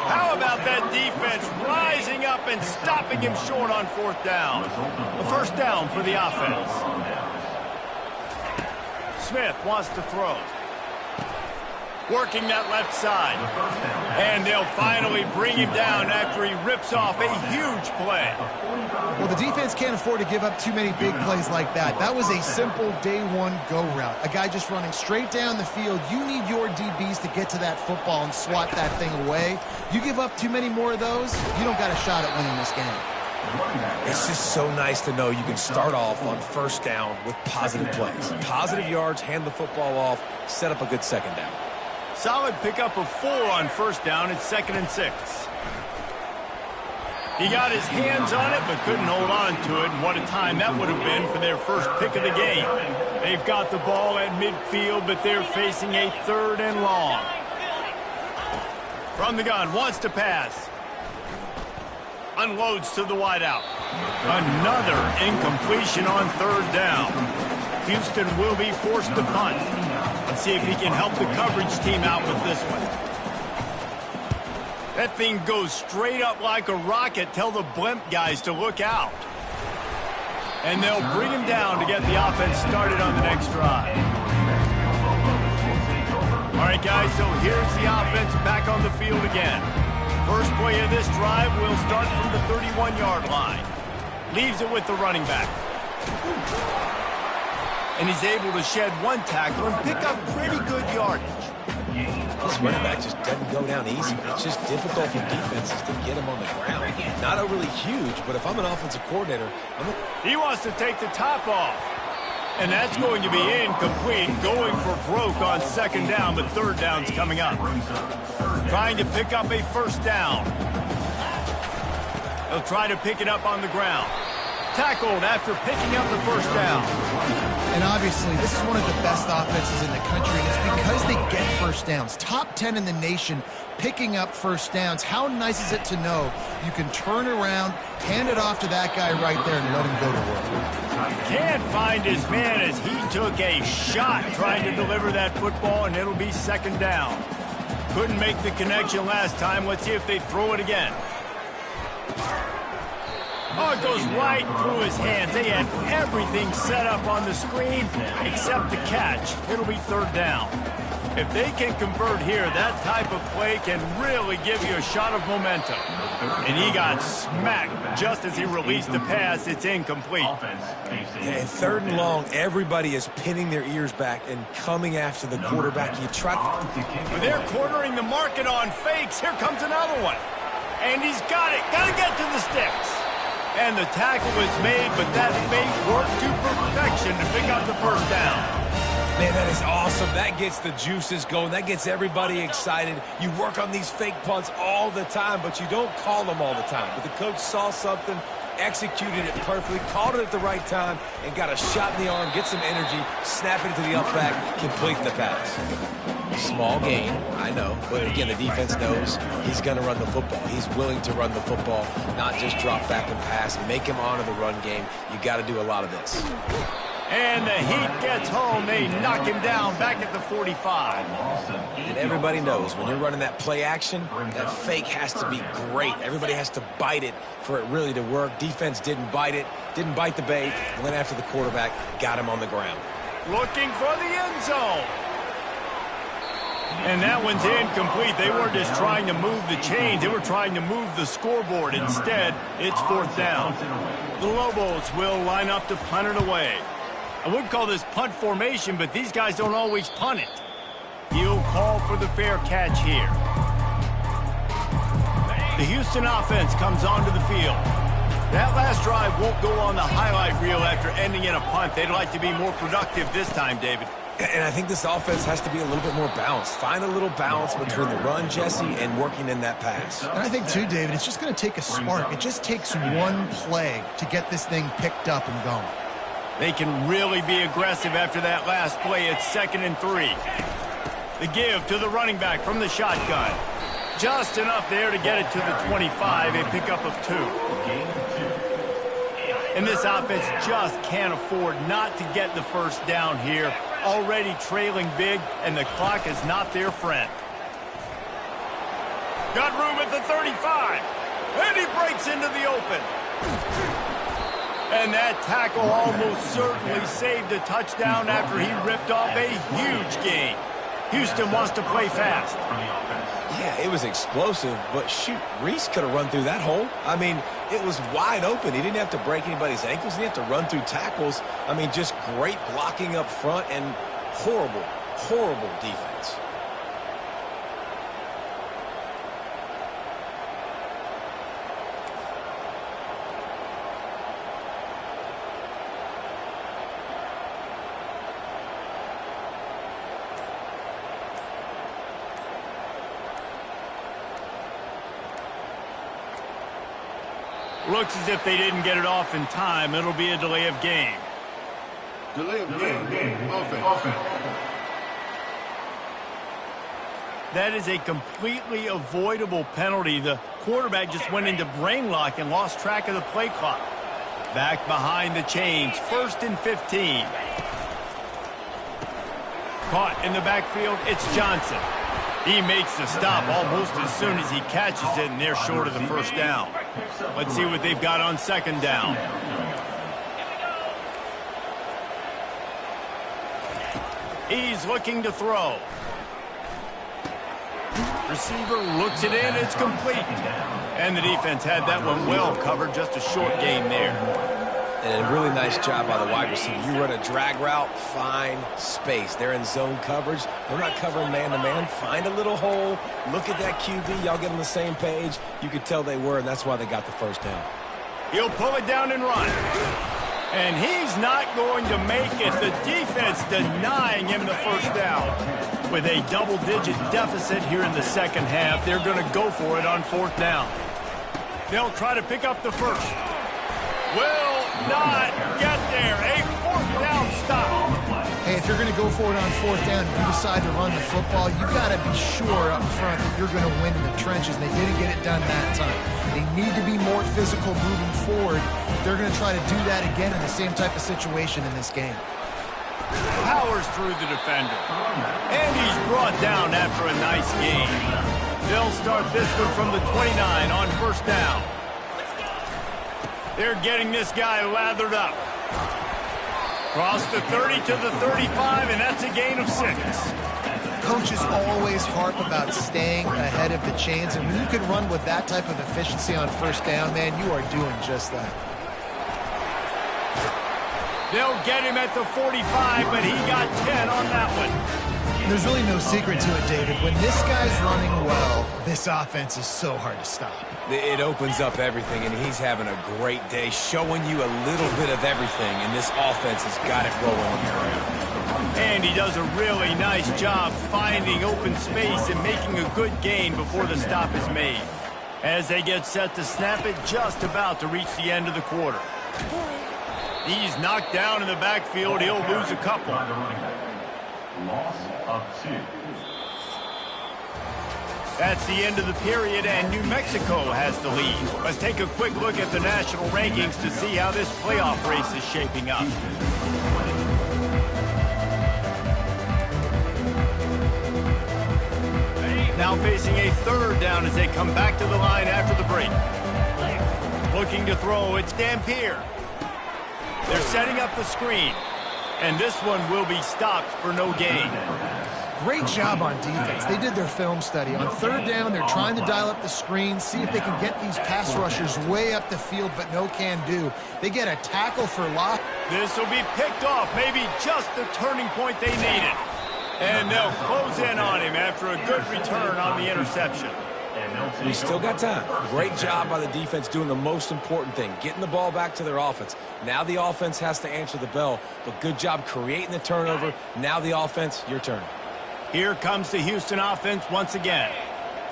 How about that defense rising up and stopping him short on 4th down? A first down for the offense. Smith wants to throw. Working that left side. And they'll finally bring him down after he rips off a huge play. Well, the defense can't afford to give up too many big plays like that. That was a simple day one go route. A guy just running straight down the field. You need your DBs to get to that football and swat that thing away. You give up too many more of those, you don't got a shot at winning this game. It's just so nice to know you can start off on first down with positive plays. Positive yards, hand the football off, set up a good second down. Solid pickup of 4 on first down. It's 2nd and 6. He got his hands on it, but couldn't hold on to it. And what a time that would have been for their first pick of the game. They've got the ball at midfield, but they're facing a 3rd and long. From the gun, wants to pass. Unloads to the wideout. Another incompletion on 3rd down. Houston will be forced to punt. Let's see if he can help the coverage team out with this one. That thing goes straight up like a rocket. Tell the blimp guys to look out. And they'll bring him down to get the offense started on the next drive. All right, guys, so here's the offense back on the field again. First play of this drive will start from the 31-yard line. Leaves it with the running back. And he's able to shed 1 tackle and pick up pretty good yardage. This running back just doesn't go down easy. It's just difficult for defenses to get him on the ground. Not overly huge, but if I'm an offensive coordinator, he wants to take the top off. And that's going to be incomplete, going for broke on 2nd down, but 3rd down's coming up. Trying to pick up a first down. They'll try to pick it up on the ground. Tackled after picking up the first down. And obviously, this is one of the best offenses in the country, and it's because they get first downs. Top 10 in the nation picking up first downs. How nice is it to know you can turn around, hand it off to that guy right there, and let him go to work. Can't find his man as he took a shot trying to deliver that football, and it'll be 2nd down. Couldn't make the connection last time. Let's see if they throw it again. Oh, it goes right through his hands. They had everything set up on the screen except the catch. It'll be 3rd down. If they can convert here, that type of play can really give you a shot of momentum. And he got smacked just as he released the pass. It's incomplete. Yeah, in 3rd and long, everybody is pinning their ears back and coming after the quarterback. You try to... They're cornering the market on fakes. Here comes another one. And he's got it. Got to get to the sticks. And the tackle is made, but that fake worked to perfection to pick up the first down. Man, that is awesome. That gets the juices going. That gets everybody excited. You work on these fake punts all the time, but you don't call them all the time. But the coach saw something, executed it perfectly, called it at the right time, and got a shot in the arm, get some energy, snap it into the up back, complete the pass. Small gain, I know, but again, the defense knows he's going to run the football. He's willing to run the football, not just drop back and pass, make him honor the run game. You got to do a lot of this. And the Heat gets home. They knock him down back at the 45. And everybody knows when you're running that play action, that fake has to be great. Everybody has to bite it for it really to work. Defense didn't bite it, didn't bite the bait, went after the quarterback, got him on the ground. Looking for the end zone. And that one's incomplete. They weren't just trying to move the chains. They were trying to move the scoreboard. Instead, it's 4th down. The Lobos will line up to punt it away. I wouldn't call this punt formation, but these guys don't always punt it. He'll call for the fair catch here. The Houston offense comes onto the field. That last drive won't go on the highlight reel after ending in a punt. They'd like to be more productive this time, David. And I think this offense has to be a little bit more balanced. Find a little balance between the run, Jesse, and working in that pass. And I think, too, David, it's just going to take a spark. It just takes one play to get this thing picked up and going. They can really be aggressive after that last play. It's 2nd and 3. The give to the running back from the shotgun. Just enough there to get it to the 25, a pickup of 2. And this offense just can't afford not to get the first down here. Already trailing big, and the clock is not their friend. Got room at the 35. And he breaks into the open. And that tackle almost certainly saved a touchdown after he ripped off a huge gain. Houston wants to play fast. Yeah, it was explosive, but shoot, Reese could have run through that hole. I mean, it was wide open. He didn't have to break anybody's ankles. He didn't have to run through tackles. I mean, just great blocking up front and horrible, horrible defense. Looks as if they didn't get it off in time. It'll be a delay of game. Delay of game. Offense. That is a completely avoidable penalty. The quarterback just went into brain lock and lost track of the play clock. Back behind the chains, 1st and 15. Caught in the backfield, it's Johnson. He makes the stop almost as soon as he catches it, and they're short of the first down. Let's see what they've got on 2nd down. He's looking to throw. Receiver looks it in, it's complete. And the defense had that one well covered, just a short gain there. And a really nice job by the wide receiver. You run a drag route, find space. They're in zone coverage. They're not covering man-to-man. Find a little hole. Look at that QB. Y'all get on the same page. You could tell they were, and that's why they got the first down. He'll pull it down and run. And he's not going to make it. The defense denying him the first down. With a double-digit deficit here in the second half, they're going to go for it on 4th down. They'll try to pick up the first. Will not get there. A 4th down stop. Hey, if you're going to go for it on 4th down and you decide to run the football, you've got to be sure up front that you're going to win in the trenches, and they didn't get it done that time. They need to be more physical moving forward. They're going to try to do that again in the same type of situation in this game. Powers through the defender. And he's brought down after a nice gain. They'll start this one from the 29 on 1st down. They're getting this guy lathered up. Cross the 30 to the 35, and that's a gain of 6. coaches always harp about staying ahead of the chains, and when you can run with that type of efficiency on first down, man, you are doing just that. They'll get him at the 45, but he got 10 on that one. There's really no secret to it, David. When this guy's running well, this offense is so hard to stop. It opens up everything, and he's having a great day, showing you a little bit of everything, and this offense has got it rolling here. And he does a really nice job finding open space and making a good gain before the stop is made. As they get set to snap it, just about to reach the end of the quarter. He's knocked down in the backfield. He'll lose a couple. Loss of 2. That's the end of the period, and New Mexico has the lead. Let's take a quick look at the national rankings to see how this playoff race is shaping up. Now facing a third down as they come back to the line after the break. Looking to throw, it's Dampier. They're setting up the screen, and this one will be stopped for no gain. Great job on defense. They did their film study. On third down, they're trying to dial up the screen, see if they can get these pass rushers way up the field, but no can do. They get a tackle for loss. This will be picked off, maybe just the turning point they needed. And they'll close in on him after a good return on the interception. We still got time. Great job by the defense doing the most important thing, getting the ball back to their offense. Now the offense has to answer the bell, but good job creating the turnover. Now the offense, your turn. Here comes the Houston offense once again.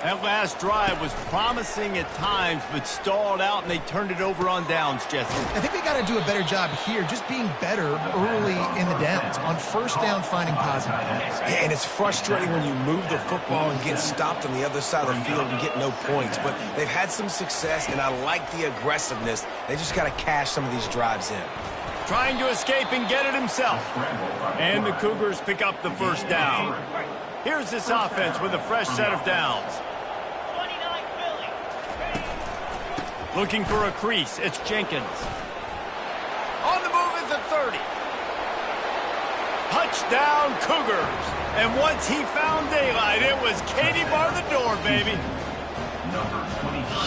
That last drive was promising at times, but stalled out, and they turned it over on downs, Jesse. I think they got to do a better job here, just being better early in the downs. On first down, finding positive plays. Yeah, and it's frustrating when you move the football and get stopped on the other side of the field and get no points. But they've had some success, and I like the aggressiveness. They just got to cash some of these drives in. Trying to escape and get it himself. And the Cougars pick up the first down. Here's this offense with a fresh set of downs. Looking for a crease, it's Jenkins. On the move is the 30. Touchdown, Cougars. And once he found daylight, it was Katie bar the door, baby.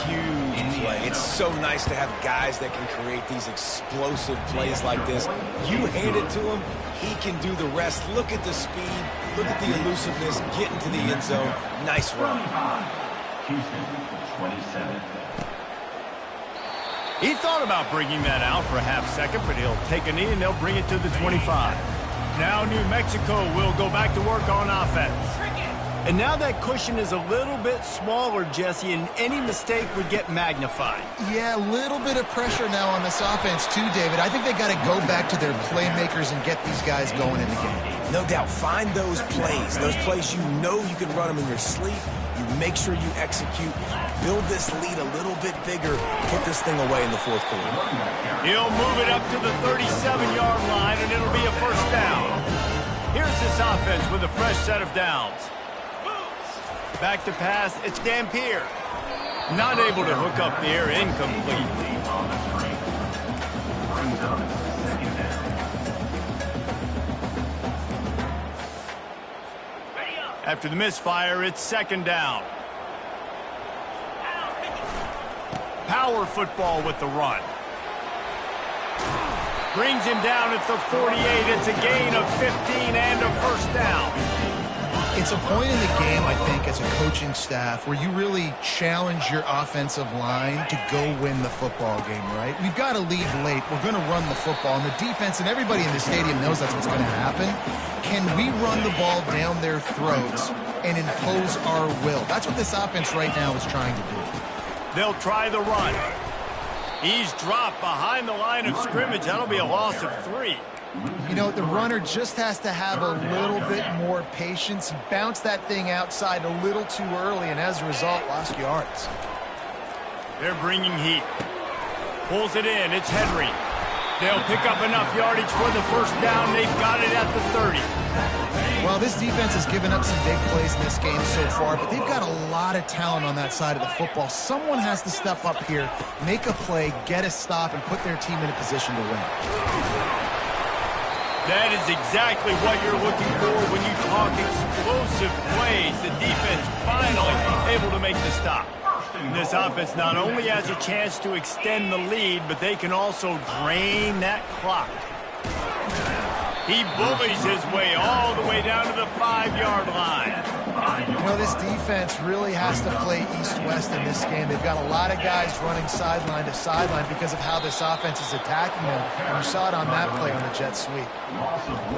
Huge play. It's so nice to have guys that can create these explosive plays like this. You hand it to him, he can do the rest. Look at the speed. Look at the elusiveness. Get into the end zone. Nice run. Houston, 27. He thought about bringing that out for a half second, but he'll take a knee and they'll bring it to the 25. Now New Mexico will go back to work on offense. And now that cushion is a little bit smaller, Jesse, and any mistake would get magnified. Yeah, a little bit of pressure now on this offense too, David. I think they got to go back to their playmakers and get these guys going in the game. No doubt. Find those plays you know you can run them in your sleep. You make sure you execute. Build this lead a little bit bigger. Put this thing away in the fourth quarter. He'll move it up to the 37-yard line, and it'll be a first down. Here's this offense with a fresh set of downs. Back to pass, it's Dampier. Not able to hook up the air, incomplete. After the misfire, it's second down. Power football with the run. Brings him down at the 48. It's a gain of 15 and a first down. It's a point in the game, I think, as a coaching staff where you really challenge your offensive line to go win the football game, right? We've got to lead late. We're going to run the football. And the defense and everybody in the stadium knows that's what's going to happen. Can we run the ball down their throats and impose our will? That's what this offense right now is trying to do. They'll try the run. He's dropped behind the line of scrimmage. That'll be a loss of 3. You know, the runner just has to have a little bit more patience. He bounced that thing outside a little too early, and as a result, lost yards. They're bringing heat. Pulls it in. It's Henry. They'll pick up enough yardage for the first down. They've got it at the 30. Well, this defense has given up some big plays in this game so far, but they've got a lot of talent on that side of the football. Someone has to step up here, make a play, get a stop, and put their team in a position to win. That is exactly what you're looking for when you talk explosive plays. The defense finally able to make the stop. This offense not only has a chance to extend the lead, but they can also drain that clock. He bullies his way all the way down to the 5-yard line. You know, this defense really has to play east-west in this game. They've got a lot of guys running sideline to sideline because of how this offense is attacking them. And you saw it on that play on the jet sweep.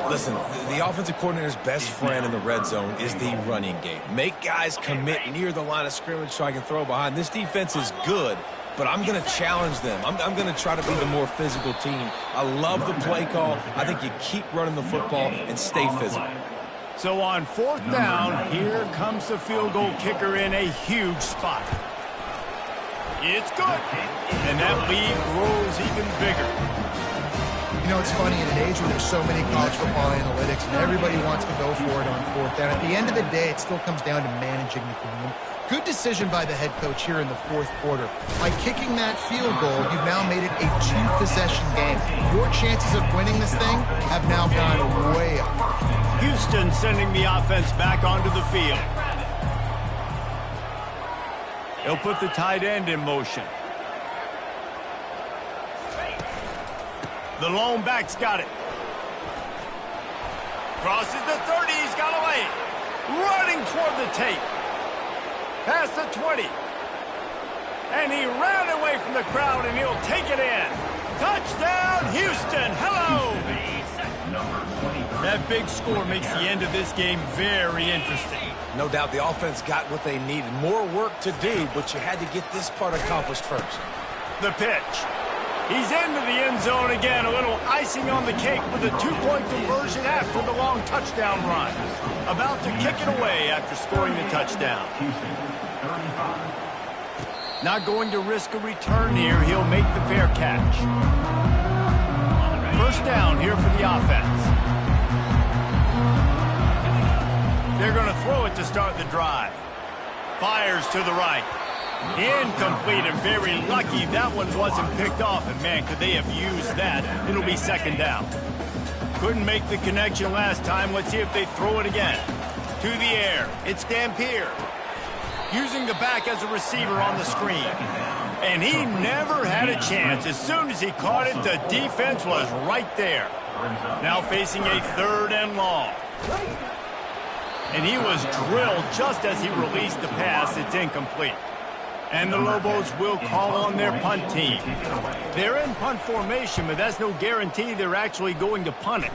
Listen, the offensive coordinator's best friend in the red zone is the running game. Make guys commit near the line of scrimmage so I can throw behind. This defense is good, but I'm going to challenge them. I'm going to try to be the more physical team. I love the play call. I think you keep running the football and stay physical. So on 4th down, here comes the field goal kicker in a huge spot. It's good. And that lead grows even bigger. You know, it's funny, in an age where there's so many college football analytics and everybody wants to go for it on 4th down, at the end of the day, it still comes down to managing the game. Good decision by the head coach here in the 4th quarter. By kicking that field goal, you've now made it a 2-possession game. Your chances of winning this thing have now gone way up. Houston sending the offense back onto the field. He'll put the tight end in motion. The lone back's got it. Crosses the 30, he's got away. Running toward the tape. Past the 20. And he ran away from the crowd, and he'll take it in. Touchdown, Houston. Hello. That big score makes the end of this game very interesting. No doubt the offense got what they needed. More work to do, but you had to get this part accomplished first. The pitch. He's into the end zone again. A little icing on the cake with a 2-point conversion after the long touchdown run. About to kick it away after scoring the touchdown. Not going to risk a return here. He'll make the fair catch. First down here for the offense. They're going to throw it to start the drive. Fires to the right. Incomplete, and very lucky that one wasn't picked off. And man, could they have used that. It'll be 2nd down. Couldn't make the connection last time. Let's see if they throw it again. To the air. It's Dampier. Using the back as a receiver on the screen. And he never had a chance. As soon as he caught it, the defense was right there. Now facing a 3rd and long. And he was drilled just as he released the pass. It's incomplete. And the Lobos will call on their punt team. They're in punt formation, but that's no guarantee they're actually going to punt it.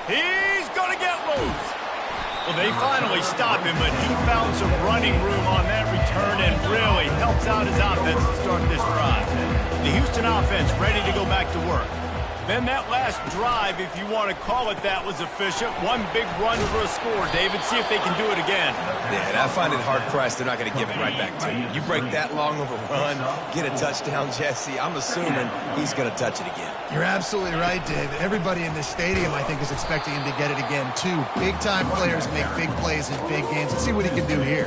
He's going to get loose. Well, they finally stop him, but he found some running room on that return and really helps out his offense to start this drive. The Houston offense ready to go back to work. Then that last drive, if you want to call it that, was efficient. One big run for a score. David, see if they can do it again. Yeah, and I find it hard-pressed they're not going to give it right back to you. You break that long of a run, get a touchdown, Jesse, I'm assuming he's going to touch it again. You're absolutely right, David. Everybody in this stadium, I think, is expecting him to get it again, too. Big-time players make big plays in big games. Let's see what he can do here.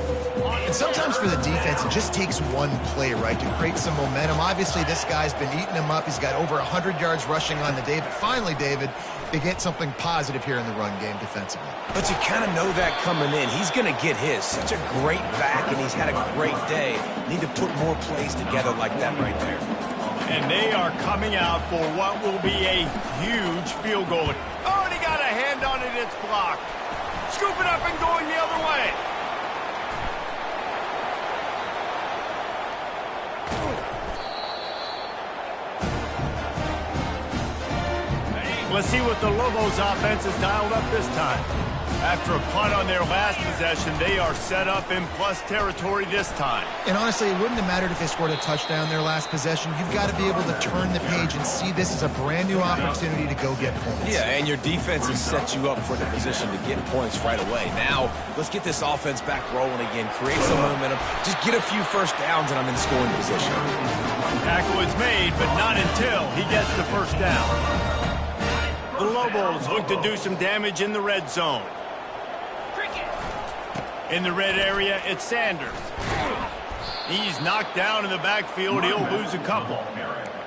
And sometimes for the defense, it just takes one play, right, to create some momentum. Obviously, this guy's been eating him up. He's got over 100 yards rushing on the day. But finally, David, they get something positive here in the run game defensively. But you kind of know that coming in. He's going to get his. Such a great back, and he's had a great day. Need to put more plays together like that right there. And they are coming out for what will be a huge field goal. Oh, and he got a hand on it. It's blocked. Scoop it up and going the other way. Let's see what the Lobos offense has dialed up this time. After a punt on their last possession, they are set up in plus territory this time. And honestly, it wouldn't have mattered if they scored a touchdown their last possession. You've got to be able to turn the page and see this as a brand new opportunity to go get points. Yeah, and your defense has set you up for the position to get points right away. Now, let's get this offense back rolling again, create some momentum, just get a few first downs, and I'm in scoring position. Tackle is made, but not until he gets the first down. The Lobos look to do some damage in the red zone. In the red area, it's Sanders. He's knocked down in the backfield. He'll lose a couple.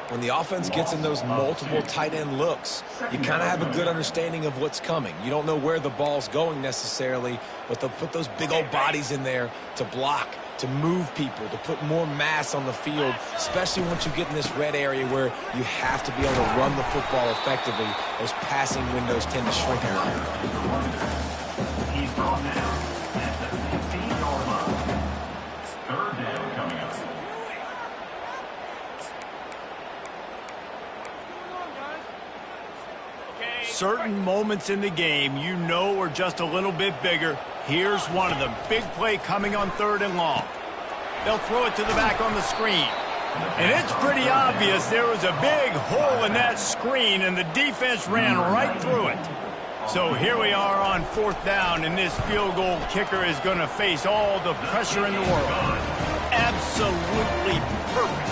When the offense gets in those multiple tight end looks, you kind of have a good understanding of what's coming. You don't know where the ball's going necessarily, but they'll put those big old bodies in there to block, to move people, to put more mass on the field, especially once you get in this red area where you have to be able to run the football effectively. Those passing windows tend to shrink a lot. He's brought down at the 15-yard line. Third down coming up. Certain moments in the game you know are just a little bit bigger. Here's one of them. Big play coming on 3rd and long. They'll throw it to the back on the screen. And it's pretty obvious there was a big hole in that screen, and the defense ran right through it. So here we are on 4th down, and this field goal kicker is going to face all the pressure in the world. Absolutely perfect.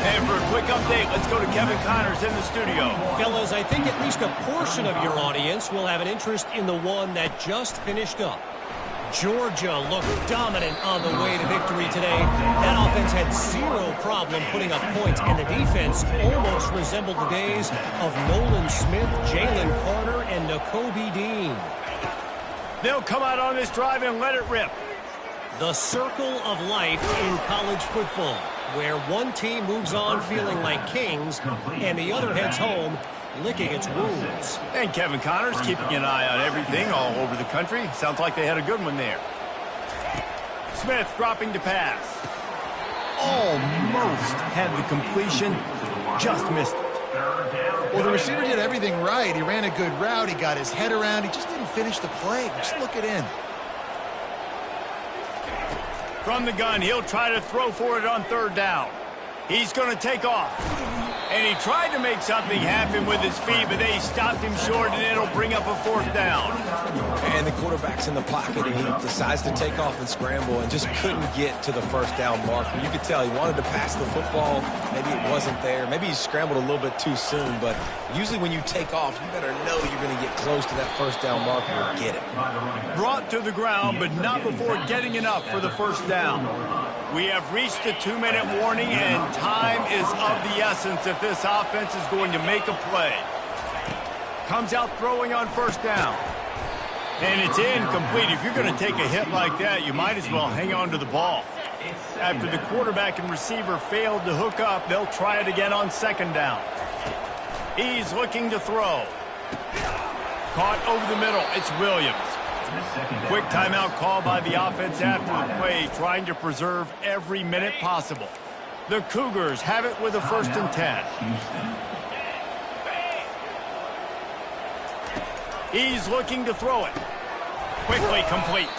And for a quick update, let's go to Kevin Connors in the studio. Fellas, I think at least a portion of your audience will have an interest in the one that just finished up. Georgia looked dominant on the way to victory today. That offense had zero problem putting up points, and the defense almost resembled the days of Nolan Smith, Jalen Carter, and Nakobe Dean. They'll come out on this drive and let it rip. The circle of life in college football, where one team moves on feeling like kings and the other heads home licking its wounds. And Kevin Connors keeping an eye on everything all over the country. Sounds like they had a good one there. Smith dropping to pass. Almost had the completion, just missed it. Well, the receiver did everything right. He ran a good route. He got his head around. He just didn't finish the play. Just look it in. From the gun, he'll try to throw for it on 3rd down. He's going to take off. And he tried to make something happen with his feet, but they stopped him short, and it'll bring up a 4th down. And the quarterback's in the pocket, and he decides to take off and scramble and just couldn't get to the 1st down marker. You could tell he wanted to pass the football. Maybe it wasn't there. Maybe he scrambled a little bit too soon, but usually when you take off, you better know you're going to get close to that 1st down marker and get it. Brought to the ground, but not before getting enough for the 1st down. We have reached the 2-minute warning, and time is of the essence if this offense is going to make a play. Comes out throwing on 1st down. And it's incomplete. If you're going to take a hit like that, you might as well hang on to the ball. After the quarterback and receiver failed to hook up, they'll try it again on 2nd down. He's looking to throw. Caught over the middle. It's Williams. Quick timeout call by the offense after the play, trying to preserve every minute possible. The Cougars have it with a 1st and 10. He's looking to throw it. Quickly complete.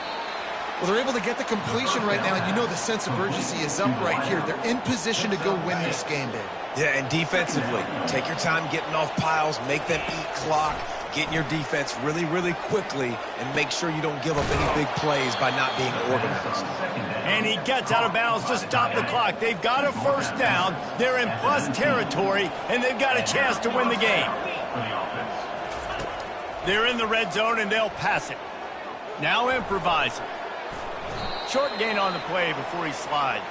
Well, they're able to get the completion right now, and you know the sense of urgency is up right here. They're in position to go win this game, Dave. Yeah, and defensively, take your time getting off piles, make them eat clock, get in your defense really, really quickly, and make sure you don't give up any big plays by not being organized. And he gets out of bounds to stop the clock. They've got a 1st down. They're in plus territory, and they've got a chance to win the game. They're in the red zone, and they'll pass it. Now improvising. Short gain on the play before he slides.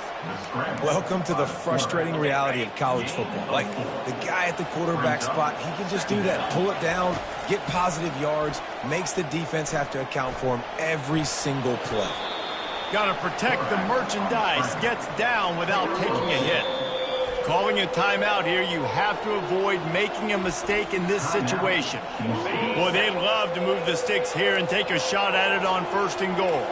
Welcome to the frustrating reality of college football. Like, the guy at the quarterback spot, he can just do that. Pull it down, get positive yards, makes the defense have to account for him every single play. Got to protect the merchandise. Gets down without taking a hit. Calling a timeout here, you have to avoid making a mistake in this situation. Boy, they'd love to move the sticks here and take a shot at it on 1st and goal.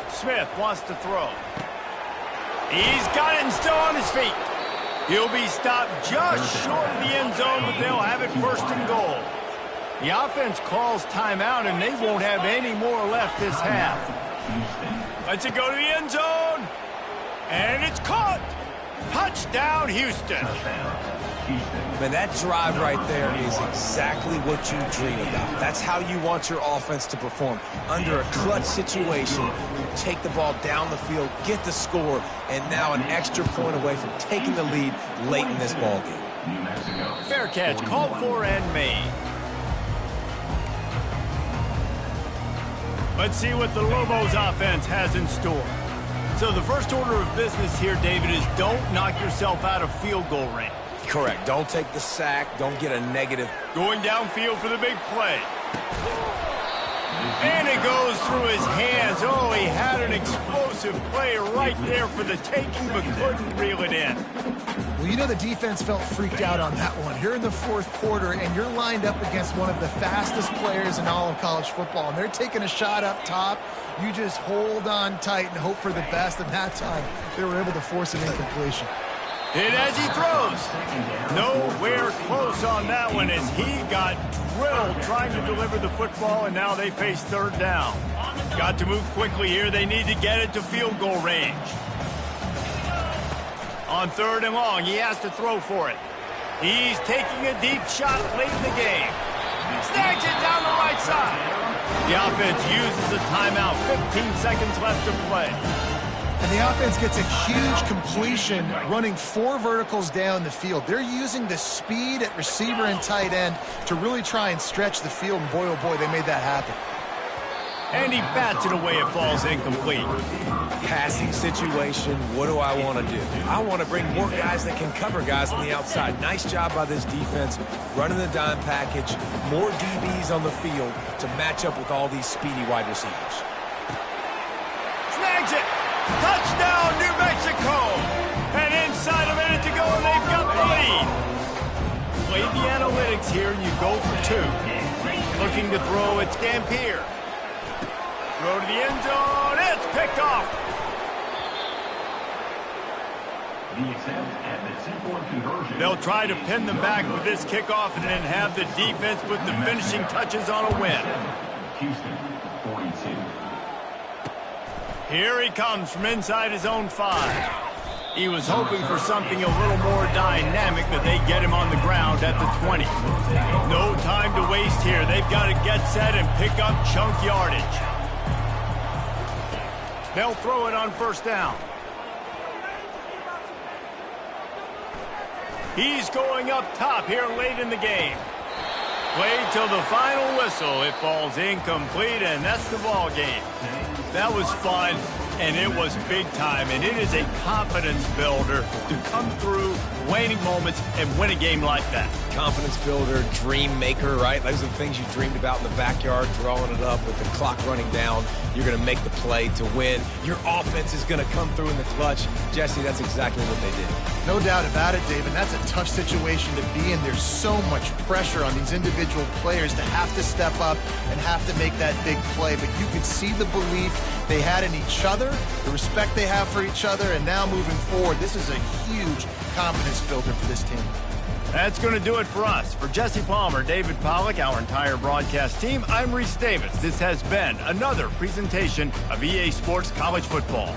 Smith wants to throw. He's got it and still on his feet. He'll be stopped just short of the end zone, but they'll have it 1st and goal. The offense calls timeout, and they won't have any more left this half. Lets it go to the end zone. And it's caught. Touchdown, Houston. Man, that drive right there is exactly what you dream about. That's how you want your offense to perform. Under a clutch situation, you take the ball down the field, get the score, and now an extra point away from taking the lead late in this ballgame. Fair catch, called for and made. Let's see what the Lobos offense has in store. So the first order of business here, David, is don't knock yourself out of field goal range. Correct. Don't take the sack. Don't get a negative. Going downfield for the big play. And it goes through his hands. Oh, he had an explosive play right there for the taking, but couldn't reel it in. Well, you know the defense felt freaked out on that one. You're in the fourth quarter, and you're lined up against one of the fastest players in all of college football, and they're taking a shot up top. You just hold on tight and hope for the best, and that time they were able to force an incompletion. And as he throws, nowhere close on that one as he got drilled trying to deliver the football, and now they face third down. Got to move quickly here. They need to get it to field goal range. On third and long, he has to throw for it. He's taking a deep shot late in the game. Snags it down the right side. The offense uses a timeout. 15 seconds left to play. And the offense gets a huge completion running 4 verticals down the field. They're using the speed at receiver and tight end to really try and stretch the field, and boy, oh boy, they made that happen. And he bats it away. It falls incomplete. Passing situation, what do I want to do? I want to bring more guys that can cover guys on the outside. Nice job by this defense, running the dime package, more DBs on the field to match up with all these speedy wide receivers. Snags it! Touchdown, New Mexico! And inside a minute to go, and they've got the lead. Play the analytics here, and you go for 2. Looking to throw, it's Dampier. Throw to the end zone, it's picked off. The attempt at the 2-point conversion. They'll try to pin them back with this kickoff and then have the defense put the finishing touches on a win. Houston, 42. Here he comes from inside his own 5. He was hoping for something a little more dynamic, but they get him on the ground at the 20. No time to waste here. They've got to get set and pick up chunk yardage. They'll throw it on first down. He's going up top here late in the game. Played till the final whistle. It falls incomplete, and that's the ball game. That was fun, and it was big time, and it is a confidence builder to come through waning moments and win a game like that. Confidence builder, dream maker, right? Those are the things you dreamed about in the backyard, drawing it up with the clock running down. You're going to make the play to win. Your offense is going to come through in the clutch. Jesse, that's exactly what they did. No doubt about it, Dave, and that's a tough situation to be in. There's so much pressure on these individual players to have to step up and have to make that big play, but you could see the belief they had in each other, the respect they have for each other, and now moving forward, this is a huge confidence builder for this team. That's going to do it for us. For Jesse Palmer, David Pollack, our entire broadcast team, I'm Reese Davis. This has been another presentation of EA Sports College Football.